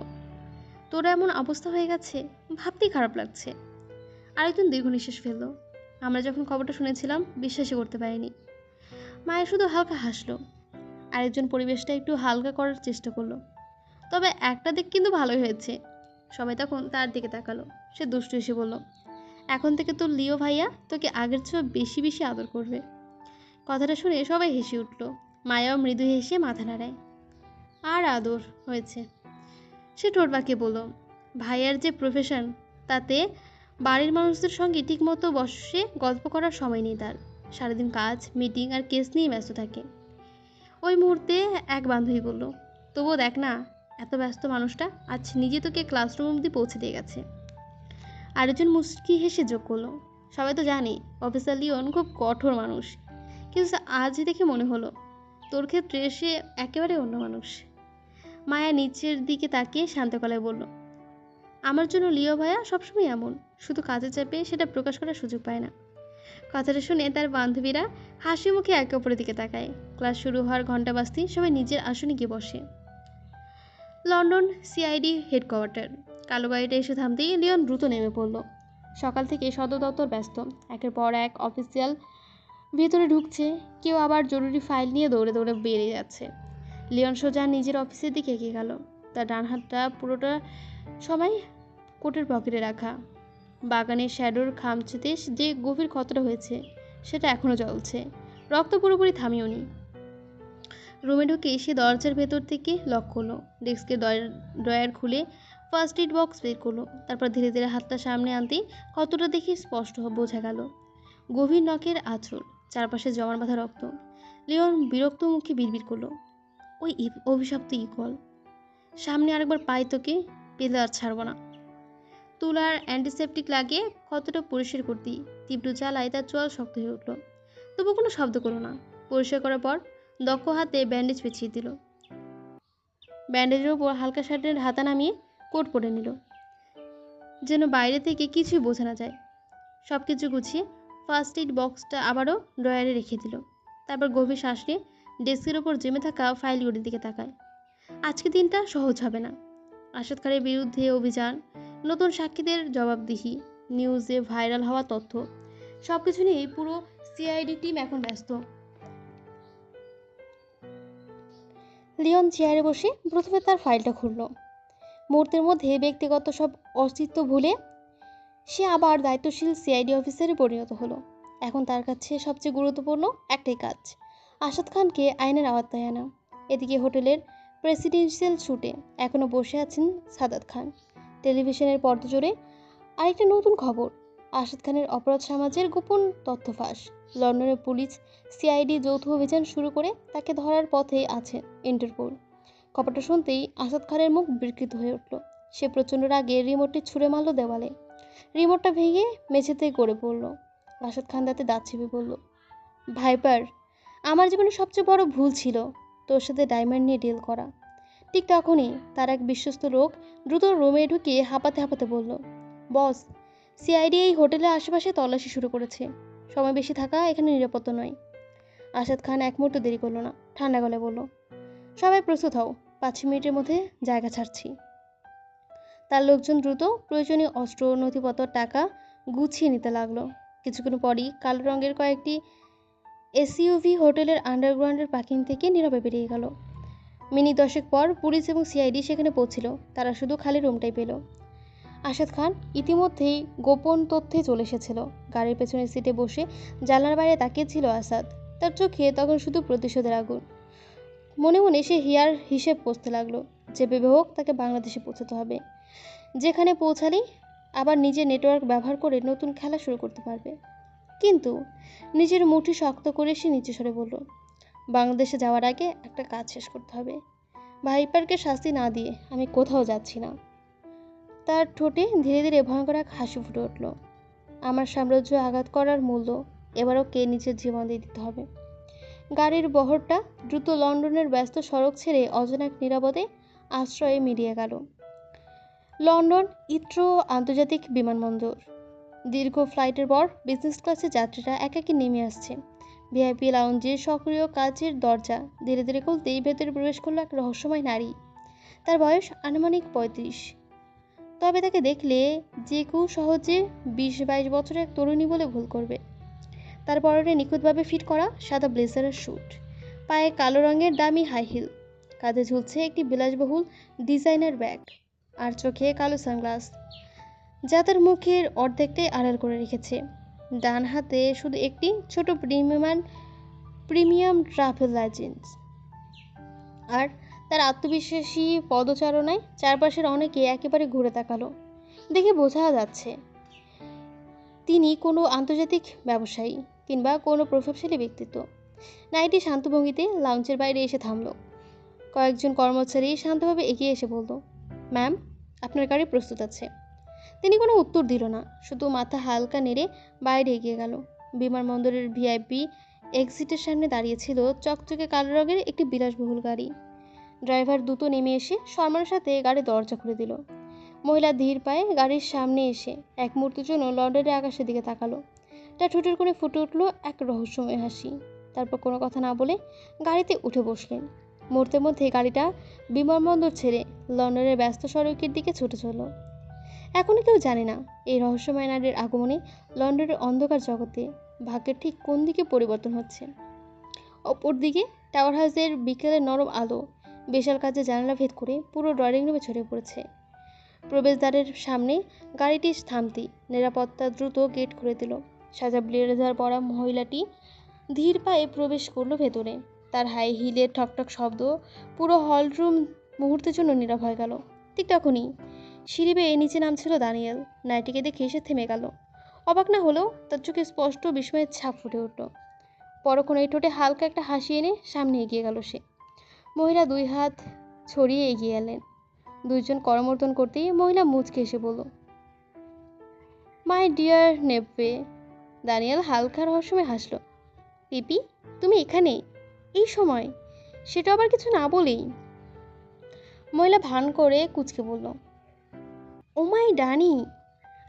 [SPEAKER 1] তোরা এমন অবস্থা হয়ে গেছে, ভাবতেই খারাপ লাগছে। আরেকজন দীর্ঘ নিঃশ্বাস ফেলল। আমরা যখন খবরটা শুনেছিলাম বিশ্বাসই করতে পারিনি। মায়া শুধু হালকা হাসলো। আরেকজন পরিবেশটা একটু হালকা করার চেষ্টা করলো। তবে একটা দিক কিন্তু ভালোই হয়েছে। সবাই তখন তার দিকে তাকালো। সে দুষ্টু এসে বলল, এখন থেকে তোর লিও ভাইয়া তোকে আগের চেয়েও বেশি বেশি আদর করবে। কথাটা শুনে সবাই হেসে উঠল। মায়াও মৃদু হেসে মাথা নাড়ায়। আর আদর হয়েছে, সে ঠোঁট বাঁকিয়ে বলল, ভাইয়ার যে প্রফেশন, তাতে বাড়ির মানুষদের সঙ্গে ঠিকমতো বসে গল্প করার সময় নেই তার। সারাদিন কাজ, মিটিং আর কেস নিয়ে ব্যস্ত থাকে। ওই মুহূর্তে এক বান্ধবী বলল, তবুও দেখ না, এত ব্যস্ত মানুষটা আজ নিজে তোকে ক্লাসরুম অবধি পৌঁছে দিয়ে গেছে। আরেকজন মুচকি হেসে যোগ করলো, সবাই তো জানি অফিসার লিওন খুব কঠোর মানুষ, কিন্তু আজ দেখে মনে হলো তোর ক্ষেত্রে সে একেবারে অন্য মানুষ। মায়া নিচের দিকে তাকিয়ে শান্ত গলায় বলল, আমার জন্য লিও ভাইয়া সবসময় এমন, শুধু কাজে চাপে সেটা প্রকাশ করার সুযোগ পায় না। কথাটা শুনে তার বান্ধবীরা হাসি মুখে একে অপরের দিকে তাকায়। ক্লাস শুরু হওয়ার ঘন্টা বাজতেই সবাই নিজের আসনে গিয়ে বসে। London CID headquarter. কালো গাড়িটা এসে থামতেই লিওন দ্রুত নেমে পড়ল। সকাল থেকে সদর দপ্তর ব্যস্ত, একের পর এক অফিসিয়াল ভিতরে ঢুকছে, কেউ আবার জরুরি ফাইল নিয়ে দৌড়ে দৌড়ে বেরিয়ে যাচ্ছে। লিওন সোজা নিজের অফিসের দিকে এগিয়ে গেল। তার ডান হাতটা পুরোটা সময় কোটের পকেটে রাখা। বাগানের শ্যাডোর খামচেতে যে গভীর ক্ষতটা হয়েছে সেটা এখনও জ্বলছে, রক্ত পুরোপুরি থামিওনি। রুমে ঢুকে সে দরজার ভেতর থেকে লক করলো। ডেস্কের ড্রয়ার খুলে ফার্স্ট এড বক্স বের করলো। তারপর ধীরে ধীরে হাতটা সামনে আনতেই ক্ষতটা দেখে স্পষ্ট বোঝা গেল। গভীর নখের আঁচড়, চারপাশে জমার বাঁধা রক্ত। লিওন বিরক্ত মুখে বিড়বিড় করলো, ওই অভিশপ্ত ইগল, সামনে আরেকবার পাই তোকে, পেলে আর ছাড়ব না। তুলার অ্যান্টিসেপটিক লাগিয়ে ক্ষতটা পরিষ্কার করতেই তীব্র জ্বালায় তার চোয়াল শক্ত হয়ে উঠল। তবু কোনো শব্দ করলো না। পরিষ্কার করার পর দক্ষ হাতে ব্যান্ডেজ পেঁচিয়ে দিল। ব্যান্ডেজের উপর হালকা শার্টের হাতা নামিয়ে কোট পরে নিল, যেন বাইরে থেকে কিছুই বোঝা না যায়। সব কিছু গুছিয়ে ফার্স্ট এড বক্সটা আবারও ড্রয়ারে রেখে দিল। তারপর গভীর শ্বাস নিয়ে ডেস্কের ওপর জমে থাকা ফাইলগুলির দিকে তাকায়। আজকে দিনটা সহজ হবে না। আসাদ খানের বিরুদ্ধে অভিযান, নতুন সাক্ষীদের জবাবদিহি, নিউজে ভাইরাল হওয়া তথ্য, সব কিছু নিয়ে পুরো সিআইডি টিম এখন ব্যস্ত। লিওন চেয়ারে বসে প্রথমে তার ফাইলটা খুলল। মুহূর্তের মধ্যে ব্যক্তিগত সব অস্তিত্ব ভুলে সে আবার দায়িত্বশীল সিআইডি অফিসারে পরিণত হলো। এখন তার কাছে সবচেয়ে গুরুত্বপূর্ণ একটাই কাজ, আসাদ খানকে আইনের আওতায় আনা। এদিকে হোটেলের প্রেসিডেন্সিয়াল শ্যুটে এখনও বসে আছেন সাদাত খান। টেলিভিশনের পর্দা জুড়ে আরেকটা নতুন খবর, আসাদ খানের অপরাধ সমাজের গোপন তথ্য ফাঁস। লন্ডনের পুলিশ সিআইডি যৌথ অভিযান শুরু করে তাকে ধরার পথে আছে ইন্টারপোল। খবরটা শুনতেই আসাদ খানের মুখ বিকৃত হয়ে উঠল। সে প্রচণ্ড রাগে রিমোটটি ছুঁড়ে মারল দেওয়ালে। রিমোটটা ভেঙে মেঝেতেই গড়ে পড়ল। আসাদ খান দাঁতে দাঁত চেপে বলল, ভাইপার, আমার জীবনে সবচেয়ে বড় ভুল ছিল তোর সাথে ডায়মন্ড নিয়ে ডিল করা। ঠিক তখনই তার এক বিশ্বস্ত লোক দ্রুত রুমে ঢুকিয়ে হাঁপাতে হাঁপাতে বলল, বস, সিআইডি এই হোটেলের আশেপাশে তল্লাশি শুরু করেছে। সময় বেশি থাকা এখানে নিরাপত্তা নয়। আসাদ খান এক মুহূর্ত দেরি করলো না, ঠান্ডা গলায় বলল, সবাই প্রস্তুত হও, 5 মিনিটের মধ্যে জায়গা ছাড়ছি। তার লোকজন দ্রুত প্রয়োজনীয় অস্ত্র, নথিপত্র, টাকা গুছিয়ে নিতে লাগলো। কিছুক্ষণ পরই কালো রঙের কয়েকটি এসইউভি হোটেলের আন্ডারগ্রাউন্ডের পার্কিং থেকে নীরবে বেরিয়ে গেল। মিনিট 10 পর পুলিশ এবং সিআইডি সেখানে পৌঁছিল। তারা শুধু খালি রুমটাই পেল। আসাদ খান ইতিমধ্যেই গোপন তথ্যে চলে এসেছিল। গাড়ির পেছনের সিটে বসে জানলার বাইরে তাকিয়েছিল আসাদ। তার চোখে তখন শুধু প্রতিশোধের আগুন। মনে মনে সে হিয়ার হিসেব কষতে লাগলো। যেভাবে হোক তাকে বাংলাদেশে পৌঁছাতে হবে, যেখানে পৌঁছালেই আবার নিজের নেটওয়ার্ক ব্যবহার করে নতুন খেলা শুরু করতে পারবে। কিন্তু নিজের মুঠি শক্ত করে সে নিচে সরে বলল, বাংলাদেশে যাওয়ার আগে একটা কাজ শেষ করতে হবে। ভাইপারকে শাস্তি না দিয়ে আমি কোথাও যাচ্ছি না। তার ঠোঁটে ধীরে ধীরে ভয়ঙ্কর এক হাসি ফুটে উঠল। আমার সাম্রাজ্য আঘাত করার মূল্য এবারও কে নিজের জীবন দিয়ে দিতে হবে। গাড়ির বহরটা দ্রুত লন্ডনের ব্যস্ত সড়ক ছেড়ে অজানা এক নিরাপদে আশ্রয়ে মিলিয়ে গেল। লন্ডন হিথ্রো আন্তর্জাতিক বিমানবন্দর। দীর্ঘ ফ্লাইটের পর বিজনেস ক্লাসে যাত্রীরা একাকি নেমে আসছে। ভিআইপি লাউঞ্জের সক্রিয় কাচের দরজা ধীরে ধীরে খুলতেই ভেতরে প্রবেশ করল এক রহস্যময় নারী। তার বয়স আনুমানিক 35। তবে তাকে দেখলে যে কেউ সহজে 20-22 বছরের এক তরুণী বলে ভুল করবে। তার পরনে নিখুঁতভাবে ফিট করা সাদা ব্লেজারের স্যুট, পায়ে কালো রঙের দামি হাই হিল, কাঁধে ঝুলছে একটি বিলাসবহুল ডিজাইনার ব্যাগ, আর চোখে কালো সানগ্লাস যা তার মুখের অর্ধেকটাই আড়াল করে রেখেছে। ডান হাতে শুধু একটি ছোট প্রিমিয়াম ট্রাভেল লাইসেন্স। আর তার আত্মবিশ্বাসী পদচারণায় চারপাশের অনেকে একেবারে ঘুরে তাকালো। দেখে বোঝা যাচ্ছে তিনি কোনো আন্তর্জাতিক ব্যবসায়ী কিংবা কোনো প্রভাবশালী ব্যক্তিত্ব। নাইটি শান্ত ভঙ্গিতে লাউঞ্জের বাইরে এসে থামল। কয়েকজন কর্মচারী শান্তভাবে এগিয়ে এসে বলল, ম্যাম, আপনার গাড়ি প্রস্তুত আছে। তিনি কোনো উত্তর দিল না, শুধু মাথা হালকা নেড়ে বাইরে এগিয়ে গেল। বিমানবন্দরের ভিআইপি এক্সিটের সামনে দাঁড়িয়েছিল চকচকে কালো রঙের একটি বিলাসবহুল গাড়ি। ড্রাইভার দ্রুত নেমে এসে সম্মানের সাথে গাড়ির দরজা খুলে দিল। মহিলা ধীর পায়ে গাড়ির সামনে এসে এক মুহূর্তের জন্য লন্ডনের আকাশের দিকে তাকালো। তার ঠোঁটের কোণে ফুটে উঠল এক রহস্যময় হাসি। তারপর কোনো কথা না বলে গাড়িতে উঠে বসলেন। মুহূর্তের মধ্যে গাড়িটা বিমানবন্দর ছেড়ে লন্ডনের ব্যস্ত সড়কের দিকে ছুটে চলল। এখনও কেউ জানে না এই রহস্যময় নারীর আগমনে লন্ডনের অন্ধকার জগতে ভাগ্যের ঠিক কোন দিকে পরিবর্তন হচ্ছে। অপরদিকে টাওয়ার হাউসের বিকেলের নরম আলো বিশাল কাচে জানালা ভেদ করে পুরো ড্রয়িং রুমে ছড়িয়ে পড়েছে। প্রবেশদ্বারের সামনে গাড়িটি থামতেই নিরাপত্তা দ্রুত গেট খুলে দিল। সাদা ব্লেজার পরা মহিলাটি ধীর পায়ে প্রবেশ করলো ভেতরে। তার হাই হিলের ঠকঠক শব্দ পুরো হলরুম মুহূর্তের জন্য নীরব হয়ে গেল। ঠিক তখনই সিঁড়ি বেয়ে নিচে নামছিল দানিয়েল। নাইটিকে দেখে এসে থেমে গেল। অবাক না হলেও তার চোখে স্পষ্ট বিস্ময়ের ছাপ ফুটে উঠল। পরক্ষণেই ঠোঁটে হালকা একটা হাসি এনে সামনে এগিয়ে গেল সে। মহিলা 2 হাত ছড়িয়ে এগিয়ে এলেন। দুইজন করমর্দন করতেই মহিলা মুচকে এসে বলল, মাই ডিয়ার নেপে। দানিয়েল হালকা রহস্যময় হাসল। পিপি, তুমি এখানে এই সময়? সেটা আবার কিছু না বলেই। মহিলা ভান করে কুঁচকে বলল, ও মাই ডানি,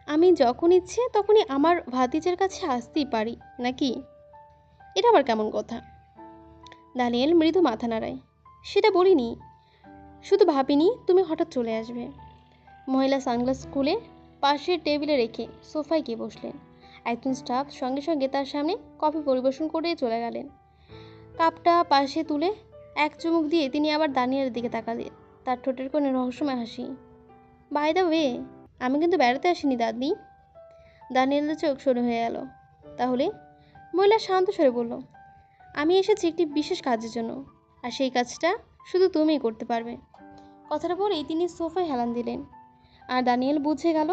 [SPEAKER 1] আমি যখন ইচ্ছে তখনই আমার ভাতিজের কাছে আসতেই পারি নাকি? এটা আবার কেমন কথা? দানিয়েল মৃদু মাথা নাড়ায়। সেটা বলিনি, শুধু ভাবিনি তুমি হঠাৎ চলে আসবে। মহিলা সানগ্লাস খুলে পাশের টেবিলে রেখে সোফায় গিয়ে বসলেন। একজন স্টাফ সঙ্গে সঙ্গে তার সামনে কফি পরিবেশন করে চলে গেলেন। কাপটা পাশে তুলে এক চুমুক দিয়ে তিনি আবার দানিয়েলের দিকে তাকালেন। তার ঠোঁটের কোণে রহস্যময় হাসি। বাই দ্য ওয়ে, আমি কিন্তু বেড়াতে আসিনি দাদি। দানিয়েলের চোখ সরু হয়ে গেল। তাহলে? মহিলা শান্ত স্বরে বলল, আমি এসেছি একটি বিশেষ কাজের জন্য, আর সেই কাজটা শুধু তুমিই করতে পারবে। কথাটা বলেই তিনি সোফায় হেলান দিলেন। আর দানিয়েল বুঝে গেল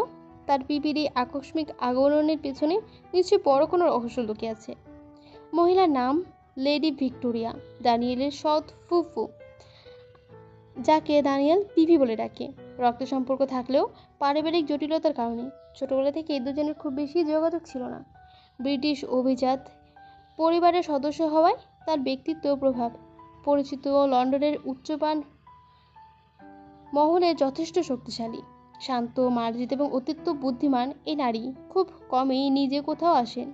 [SPEAKER 1] তার পিপির এই আকস্মিক আগমনের পেছনে নিশ্চয়ই বড় কোনো রহস্য লুকিয়ে আছে। মহিলার নাম লেডি ভিক্টোরিয়া, দানিয়েলের সৎ ফুফু, যাকে দানিয়েল পিপি বলে ডাকে। রক্ত সম্পর্ক থাকলেও পারিবারিক জটিলতার কারণে ছোটবেলা থেকে এই দুজনের খুব বেশি যোগাযোগ ছিল না। ব্রিটিশ অভিজাত পরিবারের সদস্য হওয়ায় তার ব্যক্তিত্ব প্রভাব পরিচিত লন্ডনের উচ্চমান মহলে যথেষ্ট শক্তিশালী, শান্ত, মার্জিত এবং অত্যন্ত বুদ্ধিমান এই নারী খুব কমই নিজে কোথাও আসেন।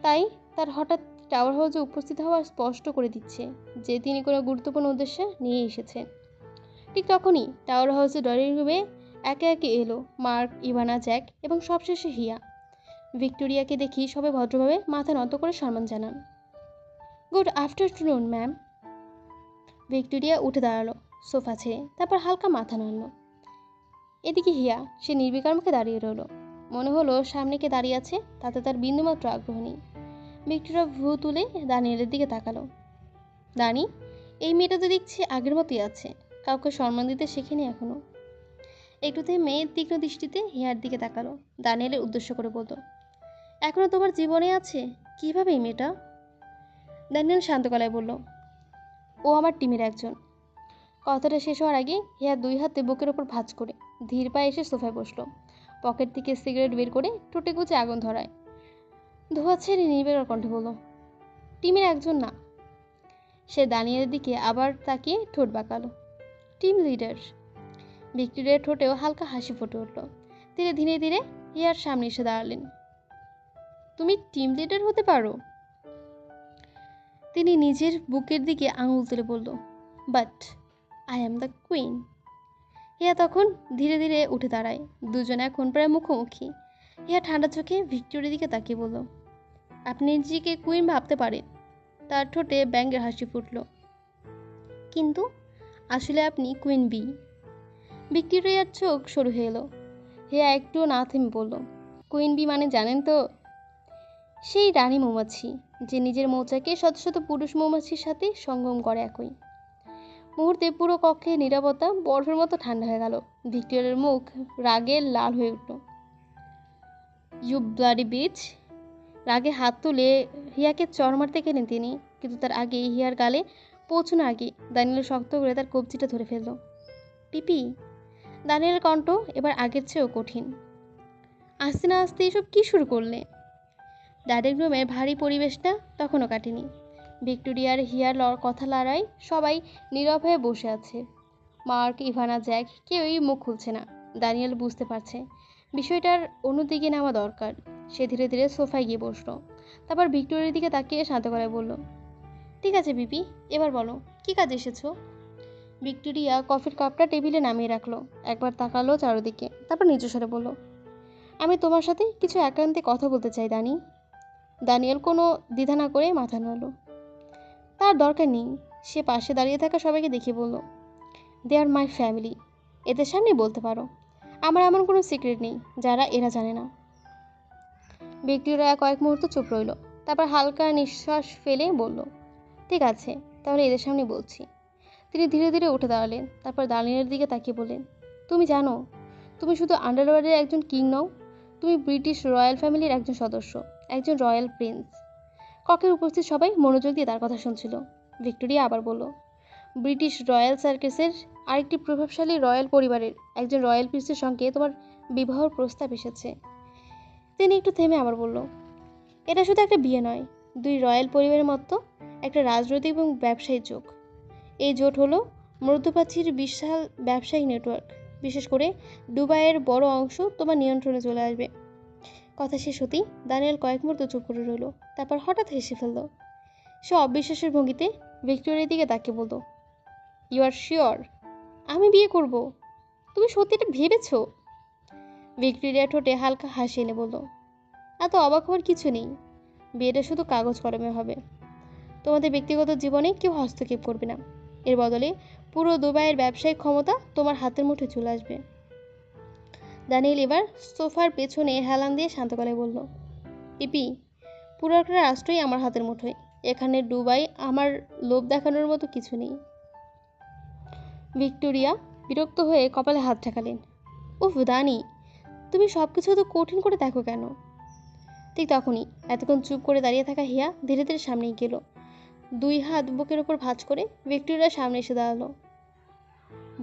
[SPEAKER 1] তাই তার হঠাৎ টাওয়ার হাউসে উপস্থিত হওয়া স্পষ্ট করে দিচ্ছে যে তিনি কোনো গুরুত্বপূর্ণ উদ্দেশ্যে নিয়ে এসেছেন। ঠিক তখনই টাওয়ার হাউসের ড্রয়িং রুমে একে একে এলো মার্ক, ইভানা, জ্যাক এবং সবশেষে হিয়া। ভিক্টোরিয়াকে দেখি সবাই ভদ্রভাবে মাথা নত করে সম্মান জানান। Good afternoon ma'am. ভিক্টোরিয়া উঠে দাঁড়ালো সোফা ছেড়ে, তারপর হালকা মাথা নাড়ল। এদিকে হিয়া, সে নির্বিকার মুখে দাঁড়িয়ে রইল। মনে হলো সামনে কে দাঁড়িয়ে আছে তাতে তার বিন্দুমাত্র আগ্রহ নেই। ভিক্টোরিয়া ভ্রু তুলে দানিয়েলের দিকে তাকালো। দানি, এই মেয়েটা তো দেখছি আগের মতোই আছে, কাউকে সম্মান দিতে শেখেনি এখনো। একটু থেমে তীক্ষ্ণ দৃষ্টিতে হিয়ার দিকে তাকালো, দানিয়েলের উদ্দেশ্য করে বলল, এখনো তোমার জীবনে আছে? কিভাবে এই মেয়েটা? দানিয়েল শান্ত গলায় বলল, ও আমার টিমের একজন। কথাটা শেষ হওয়ার আগে হিয়া দুই হাতে বুকের ওপর ভাঁজ করে ধীর পায়ে এসে সোফায় বসলো। পকেট থেকে সিগারেট বের করে ঠোঁটে গুঁজে আগুন ধরায়। ধোয়া ছেড়ে নির্বের কণ্ঠে বলল, টিমের একজন না। সে দানিয়েলের দিকে আবার তাকিয়ে ঠোঁট বাঁকালো। Team leader. ভিক্টোরিয়ার ঠোঁটেও হালকা হাসি ফুটে উঠল। তিনি ধীরে ধীরে হিয়ার সামনে এসে দাঁড়ালেন। তুমি টিম লিডার হতে পারো? তিনি নিজের বুকের দিকে আঙুল তুলে বলল, but I am the queen. Hiya তখন ধীরে ধীরে উঠে দাঁড়ায়। দুজনে এখন প্রায় মুখোমুখি। হিয়া ঠান্ডা চোখে ভিক্টোরিয়ার দিকে তাকিয়ে বলল, আপনি নিজেকে কুইন ভাবতে পারেন। তার ঠোঁটে ব্যঙ্গের হাসি ফুটল। কিন্তু আসলে আপনি কুইন বি। ভিক্টোরিয়ার চোখ সরু হয়ে এলো। হিয়া একটুও না থেমে বলল, কুইন বি মানে জানেন তো? সেই রানী মৌমাছি যে নিজের মৌচাকে শত শত পুরুষ মৌমাছির সাথে সঙ্গম করে একই মুহূর্তে। পুরো কক্ষে নীরবতা বরফের মতো ঠান্ডা হয়ে গেল। ভিক্টোরিয়ার মুখ রাগে লাল হয়ে উঠল। You bloody bitch! রাগে হাত তুলে হিয়াকে চড় মারতে গেলেন তিনি, কিন্তু তার আগে হিয়ার গালে পৌঁছানোর আগে দানিয়েল শক্ত করে তার কবজিটা ধরে ফেলল। পিপি! দানিয়েলের কণ্ঠ এবার আগের চেয়েও কঠিন। আস্তে না আস্তে এসব কী শুরু করলে? ডাইনিং রুমের ভারী পরিবেশটা তখনও কাটেনি। ভিক্টোরিয়ার হিয়ার কথা লড়াই, সবাই নীরব হয়ে বসে আছে। মার্ক, ইভানা, জ্যাক কেউই মুখ খুলছে না। দানিয়েল বুঝতে পারছে বিষয়টার অন্যদিকে নেওয়া দরকার। সে ধীরে ধীরে সোফায় গিয়ে বসলো। তারপর ভিক্টোরিয়ার দিকে তাকিয়ে শান্ত গলায় বলল, ঠিক আছে পিপি, এবার বলো কী কাজে এসেছো? ভিক্টোরিয়া কফির কাপটা টেবিলে নামিয়ে রাখলো, একবার তাকালো চারদিকে, তারপর নিচু স্বরে বলল, আমি তোমার সাথে কিছু একান্তে কথা বলতে চাই দানি। দানিয়েল কোনো দ্বিধা না করে মাথা নাড়ল। তার দরকার নেই। সে পাশে দাঁড়িয়ে থাকা সবাইকে দেখে বলল, দে আর মাই ফ্যামিলি। এদের সামনে বলতে পারো। আমার এমন কোনো সিক্রেট নেই যারা এরা জানে না। ভিক্টোরিয়া কয়েক মুহূর্ত চুপ রইল, তারপর হালকা নিঃশ্বাস ফেলে বলল, ঠিক আছে, তাহলে এদের সামনে বলছি। তিনি ধীরে ধীরে উঠে দাঁড়ালেন, তারপর দানিয়েলের দিকে তাকিয়ে বললেন, তুমি জানো, তুমি শুধু আন্ডারওয়ার্ল্ডের একজন কিং নও, তুমি ব্রিটিশ রয়্যাল ফ্যামিলির একজন সদস্য, একজন রয়্যাল প্রিন্স। কক্ষের উপস্থিত সবাই মনোযোগ দিয়ে তার কথা শুনছিল। ভিক্টোরিয়া আবার বলল, ব্রিটিশ রয়্যাল সার্কাসের আরেকটি প্রভাবশালী রয়্যাল পরিবারের একজন রয়্যাল প্রিন্সের সঙ্গে তোমার বিবাহর প্রস্তাব এসেছে। তিনি একটু থেমে আবার বলল, এটা শুধু একটা বিয়ে নয়, দুই রয়্যাল পরিবারের মতো একটা রাজনৈতিক এবং ব্যবসায়িক জোট। এই জোট হলো মধ্যপ্রাচ্যের বিশাল ব্যবসায়িক নেটওয়ার্ক। বিশেষ করে দুবাইয়ের বড় অংশ তোমার নিয়ন্ত্রণে চলে আসবে। কথা শেষ হতেই দানিয়েল কয়েক মুহূর্ত চুপ করে রইল, তারপর হঠাৎ হেসে ফেলল। সে অবিশ্বাসের ভঙ্গিতে ভিক্টোরিয়ার দিকে তাকিয়ে বলল, ইউ আর শিওর আমি বিয়ে করব? তুমি সত্যি এটা ভেবেছ? ভিক্টোরিয়া ঠোঁটে হালকা হাসি এনে বলল, এত অবাক হওয়ার কিছু নেই। বিয়েটা শুধু কাগজ কলমে হবে। তোমাদের ব্যক্তিগত জীবনে কেউ হস্তক্ষেপ করবে না। এর বদলে পুরো দুবাইয়ের ব্যবসায়িক ক্ষমতা তোমার হাতের মুঠোয় চলে আসবে। দানিয়েল এবার সোফার পেছনে হেলান দিয়ে শান্ত গলায় বলল, পিপি, পুরো একটা রাষ্ট্রই আমার হাতের মুঠোয়। এখানে দুবাই আমার লোভ দেখানোর মতো কিছু নেই। ভিক্টোরিয়া বিরক্ত হয়ে কপালে হাত ঠেকালেন। উফ দানি, তুমি সব কিছু তো কঠিন করে দেখো কেন? ঠিক তখনই এতক্ষণ চুপ করে দাঁড়িয়ে থাকা হিয়া ধীরে ধীরে সামনে গেল। দুই হাত বুকের ওপর ভাঁজ করে ভিক্টোরিয়ার সামনে এসে দাঁড়ালো।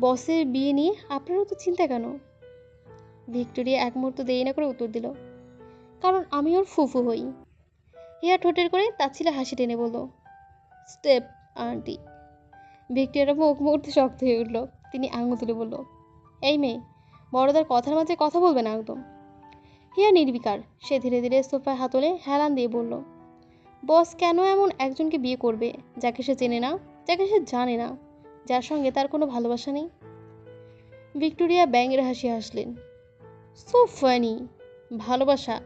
[SPEAKER 1] বসের বিয়ে নিয়ে আপনারও তো চিন্তা কেন? ভিক্টোরিয়া এক মুহূর্ত দেরি না করে উত্তর দিল, কারণ আমি ওর ফুফু হই। হিয়া ঠোঁটের করে তাচ্ছিল্যে হাসি টেনে বলল, স্টেপ আন্টি। ভিক্টোরিয়ার মুখ মুহূর্তে শক্ত হয়ে উঠল। তিনি আঙুল তুলে বলল, এই মেয়ে, বড়দের কথার মাঝে কথা বলবে না একদম। হিয়া নির্বিকার। সে ধীরে ধীরে সোফায় হাতলে হেলান দিয়ে বলল, বস কেন এমন একজনকে বিয়ে করবে যাকে সে চেনে না, যাকে সে জানে না, যার সঙ্গে তার কোনো ভালোবাসা নেই? ভিক্টোরিয়া ব্যাঙের হাসি হাসলেন। So funny. ভালোবাসা?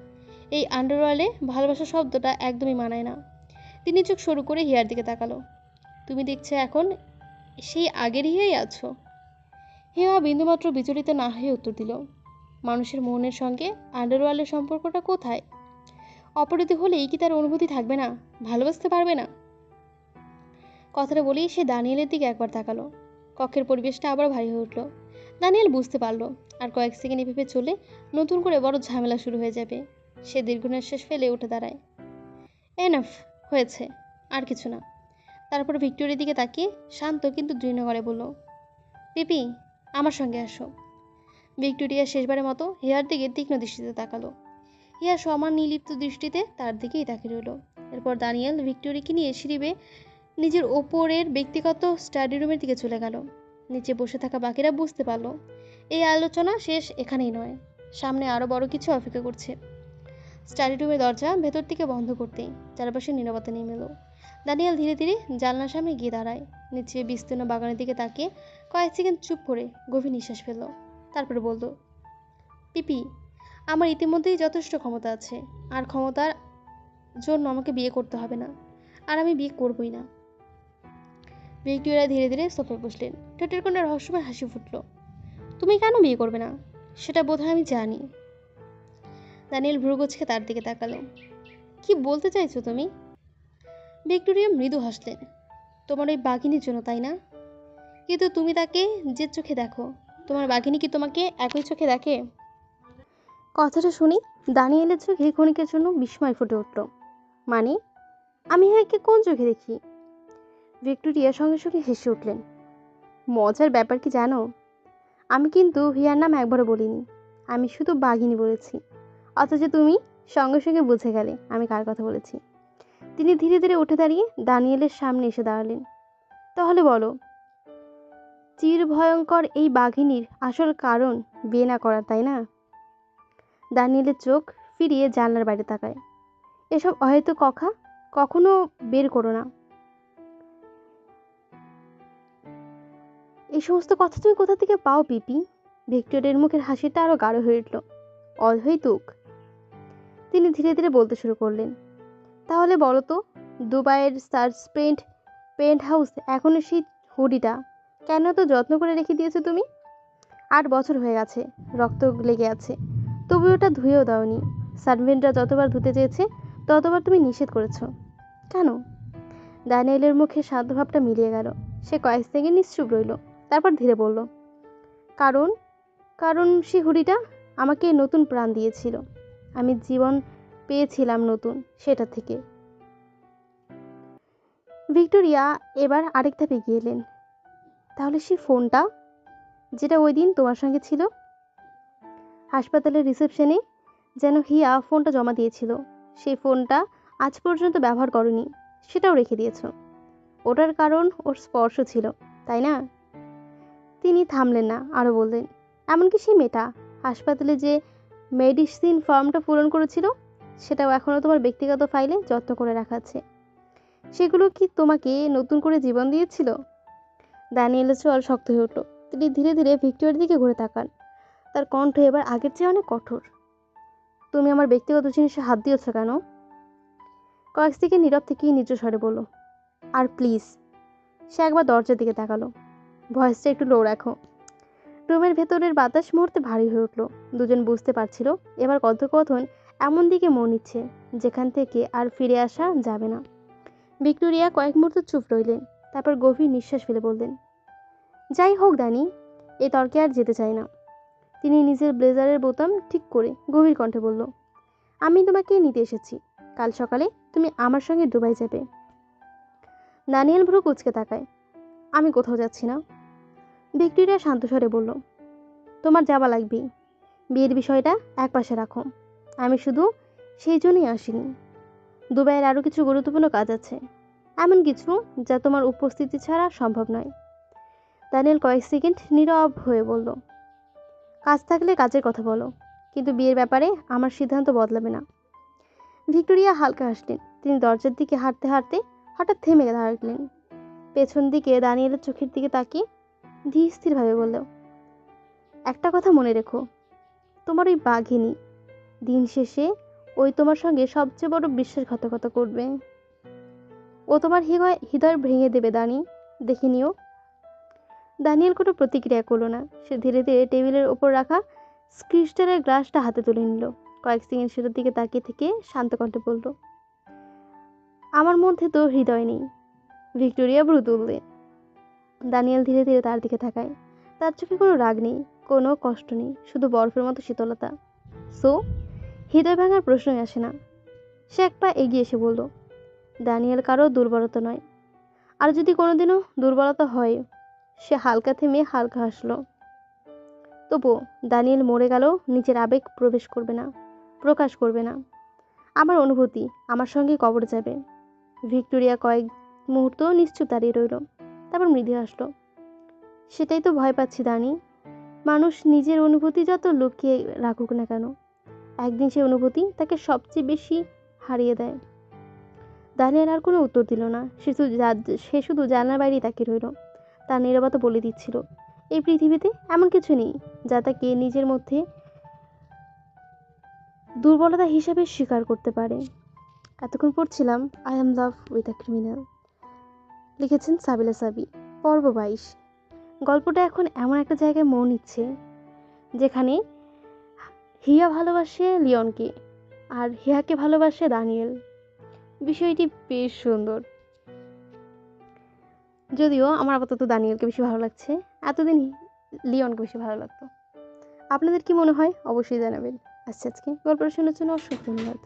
[SPEAKER 1] এই আন্ডারওয়ার্ল্ডে ভালোবাসা শব্দটা একদমই মানায় না। তিনি চোখ সরু করে হিয়ার দিকে তাকালো। তুমি দেখছো এখন সেই আগের হিয়াই আছো? হিয়া বিন্দুমাত্র বিচলিত না হয়ে উত্তর দিল, মানুষের মনের সঙ্গে আন্ডারওয়ার্ল্ডের সম্পর্কটা কোথায়? অপরাধী হলেই কি তার অনুভূতি থাকবে না, ভালোবাসতে পারবে না? কথাটা বলেই সে দানিয়েলের দিকে একবার তাকালো। কক্ষের পরিবেশটা আবার ভারী হয়ে উঠল। দানিয়েল বুঝতে পারলো আর কয়েক সেকেন্ড এভাবে চলে নতুন করে বড় ঝামেলা শুরু হয়ে যাবে। সে দীর্ঘ নিঃশ্বাস ফেলে উঠে দাঁড়ায়। এনাফ, হয়েছে, আর কিছু না। তারপর ভিক্টোরিয়ার দিকে তাকিয়ে শান্ত কিন্তু দৃঢ় গলায় বলল, পিপি, আমার সঙ্গে আসো। ভিক্টোরিয়া শেষবারের মতো হিয়ার দিকে তীক্ষ্ণ দৃষ্টিতে তাকালো। হিয়া সমান নির্লিপ্ত দৃষ্টিতে তার দিকেই তাকিয়ে রইল। এরপর দানিয়েল ভিক্টোরিয়াকে নিয়ে সিঁড়ি বেয়ে নিজের ওপরের ব্যক্তিগত স্টাডি রুমের দিকে চলে গেল। নিচে বসে থাকা বাকিরা বুঝতে পারল এই আলোচনা শেষ এখানেই নয়, সামনে আরও বড় কিছু অপেক্ষা করছে। স্টাডি রুমের দরজা ভেতর থেকে বন্ধ করতেই চারপাশে নীরবতা নেমে এলো। দানিয়েল ধীরে ধীরে জানলার সামনে গিয়ে দাঁড়ায়। নিচে বিস্তীর্ণ বাগানের দিকে তাকিয়ে কয়েক সেকেন্ড চুপ করে গভীর নিঃশ্বাস ফেলল। তারপরে বলল, পিপি, আমার ইতিমধ্যেই যথেষ্ট ক্ষমতা আছে, আর ক্ষমতার জন্য আমাকে বিয়ে করতে হবে না, আর আমি বিয়ে করবই না। ভিক্টোরিয়া ধীরে ধীরে সোফায় বসলেন। ঠোঁটের কোণে রহস্যময় হাসি ফুটল। তুমি কেন বিয়ে করবে না সেটা বোধহয় আমি জানি। দানিয়েল ভ্রুকুচকে তার দিকে তাকালো। কি বলতে চাইছো তুমি? ভিক্টোরিয়া মৃদু হাসলেন। তোমার ওই বাঘিনীর জন্য, তাই না? কিন্তু তুমি তাকে যে চোখে দেখো, তোমার বাঘিনী কি তোমাকে একই চোখে দেখে? কথাটা শুনি দানিয়েলের চোখে ক্ষণিকের জন্য বিস্ময় ফুটে উঠল। মানে, আমি একে কোন চোখে দেখি? ভিক্টোরিয়া সঙ্গে সঙ্গে হেসে উঠলেন। মজার ব্যাপার কি জানো, আমি কিন্তু হিয়ার নাম একবারও বলিনি, আমি শুধু বাঘিনী বলেছি। অথচ তুমি সঙ্গে সঙ্গে বুঝে গেলে আমি কার কথা বলেছি। তিনি ধীরে ধীরে উঠে দাঁড়িয়ে দানিয়েলের সামনে এসে দাঁড়ালেন। তাহলে বলো, চির ভয়ঙ্কর এই বাঘিনীর আসল কারণ বিয়ে না করার, তাই না? দানিয়েলের চোখ ফিরিয়ে জানলার বাইরে তাকায়। এসব হয়তো কখনো বের করো না। এই সমস্ত কথা তুমি কোথা থেকে পাও পিপি? ভিক্টোরিয়ার মুখের হাসিটা আরো গাঢ় হয়ে উঠল। অহেতুক। তিনি ধীরে ধীরে বলতে শুরু করলেন, তাহলে বলো তো, দুবাইয়ের পেন্ট হাউস এখনো সেই হুডিটা কেন তো যত্ন করে রেখে দিয়েছো তুমি? 8 বছর হয়ে গেছে, রক্ত লেগে আছে, তবু ওটা ধুয়েও দাওনি। সার্ভেন্টরা যতবার ধুতে চেয়েছে ততবার তুমি নিষেধ করেছো কেন? দানিয়েলের মুখে শান্তভাবটা মিলিয়ে গেল। সে কয়েক সেকেন্ড নিশ্চুপ রইল, তারপর ধীরে বলল, কারণ কারণ সে হুডিটা আমাকে নতুন প্রাণ দিয়েছিল। আমি জীবন পেয়েছিলাম নতুন সেটা থেকে। ভিক্টোরিয়া এবার আরেক ধাপ এগিয়ে এলেন। তাহলে সেই ফোনটা যেটা ওই দিন তোমার সঙ্গে ছিল? হাসপাতালের রিসেপশনে যেন হিয়া ফোনটা জমা দিয়েছিল, সেই ফোনটা আজ পর্যন্ত ব্যবহার করনি, সেটাও রেখে দিয়েছ। ওটার কারণ ওর স্পর্শ ছিল, তাই না? তিনি থামলেন না, আরও বললেন, এমনকি সেই মেয়েটা হাসপাতালে যে মেডিসিন ফর্মটা পূরণ করেছিল, সেটাও এখনও তোমার ব্যক্তিগত ফাইলে যত্ন করে রাখা আছে। সেগুলো কি তোমাকে নতুন করে জীবন দিয়েছিল? দানিয়েলের চোয়াল শক্ত হয়ে উঠল। তিনি ধীরে ধীরে ভিক্টোরিয়ার দিকে ঘুরে তাকান। তার কণ্ঠ এবার আগের চেয়ে অনেক কঠোর। তুমি আমার ব্যক্তিগত জিনিসে হাত দিয়েছ কেন? কয়েক সেকেন্ড নীরব থেকেই নিচু স্বরে বলল, আর প্লিজ। সে একবার দরজার দিকে তাকালো। ভয়েসটা একটু লো রাখো। রুমের ভেতরের বাতাস মুহূর্তে ভারী হয়ে উঠল। দুজন বুঝতে পারছিল এবার কথোপকথন এমন দিকে মন নিচ্ছে যেখান থেকে আর ফিরে আসা যাবে না। ভিক্টোরিয়া কয়েক মুহূর্ত চুপ রইলেন, তারপর গভীর নিঃশ্বাস ফেলে বললেন, যাই হোক দানি, এই তর্কে আর যেতে চাই না। তিনি নিজের ব্লেজারের বোতাম ঠিক করে গভীর কণ্ঠে বলল, আমি তোমাকে নিতে এসেছি। কাল সকালে তুমি আমার সঙ্গে দুবাই যাবে। দানিয়েল ভ্রু কুঁচকে তাকায়। আমি কোথাও যাচ্ছি না। ভিক্টোরিয়া শান্ত স্বরে বলল, তোমার যাওয়া লাগবেই। বিয়ের বিষয়টা একপাশে রাখো। আমি শুধু সেই জন্যই আসিনি। দুবাইয়ের আরও কিছু গুরুত্বপূর্ণ কাজ আছে। এমন কিছু যা তোমার উপস্থিতি ছাড়া সম্ভব নয়। দানিয়েল কয়েক সেকেন্ড নীরব হয়ে বলল, কাজ থাকলে কাজের কথা বলো, কিন্তু বিয়ের ব্যাপারে আমার সিদ্ধান্ত বদলাবে না। ভিক্টোরিয়া হালকা হাসলেন। তিনি দরজার দিকে হাঁটতে হাঁটতে হঠাৎ থেমে দাঁড়ালেন। পেছন দিকে দানিয়েলের চোখের দিকে তাকিয়ে ধীরস্থিরভাবে বলল, একটা কথা মনে রেখো, তোমার ওই বাঘিনী দিন শেষে ওই তোমার সঙ্গে সবচেয়ে বড় বিশ্বাসঘাতকতা করবে। ও তোমার হৃদয় ভেঙে দেবে দানি, দেখে নিও। দানিয়েল কোনো প্রতিক্রিয়া করলো না। সে ধীরে ধীরে টেবিলের ওপর রাখা ক্রিস্টালের গ্লাসটা হাতে তুলে নিল। কয়েক সেকেন্ড সেটার দিকে তাকিয়ে থেকে শান্ত কণ্ঠে বলল, আমার মধ্যে তো হৃদয় নেই। ভিক্টোরিয়া ভ্রু তুললে। দানিয়েল ধীরে ধীরে তার দিকে তাকায়। তার চোখে কোনো রাগ নেই, কোনো কষ্ট নেই, শুধু বরফের মতো শীতলতা। সো হৃদয় ভাঙার প্রশ্নই আসে না। সে এক পা এগিয়ে এসে বলল, দানিয়েল কারো দুর্বলতা নয়, আর যদি কোনোদিনও দুর্বলতা হয়। সে হালকা থেমে হালকা হাসল। তবুও দানিয়েল মরে গেল নিজের আবেগ প্রকাশ করবে না। আমার অনুভূতি আমার সঙ্গে কবরে যাবে। ভিক্টোরিয়া কয়েক মুহূর্ত নিশ্চুপ দাঁড়িয়ে রইল, তারপর মৃদু হাসল। সেটাই তো ভয় পাচ্ছি দানি। মানুষ নিজের অনুভূতি যত লুকিয়ে রাখুক না কেন, একদিন সেই অনুভূতি তাকে সবচেয়ে বেশি হারিয়ে দেয়। দানিয়েল আর কোনো উত্তর দিল না। সে শুধু জানলার বাইরেই তাকিয়ে রইল। তার নীরবতা বলে দিচ্ছিল, এই পৃথিবীতে এমন কিছু নেই যা তাকে নিজের মধ্যে দুর্বলতা হিসাবে স্বীকার করতে পারে। এতক্ষণ পড়ছিলাম I am love with a criminal, লিখেছেন সাবিলা সাবি, পর্ব 22। গল্পটা এখন এমন একটা জায়গায় মন নিচ্ছে যেখানে হিয়া ভালোবাসে লিওনকে আর হিয়াকে ভালোবাসে দানিয়েল। বিষয়টি বেশ সুন্দর, যদিও আমার আপাতত দানিয়েলকে বেশি ভালো লাগছে, এতদিন লিওনকে বেশি ভালো লাগতো। আপনাদের কি মনে হয় অবশ্যই জানাবেন। আজকে গল্পটা শোনার জন্য অসংখ্য ধন্যবাদ।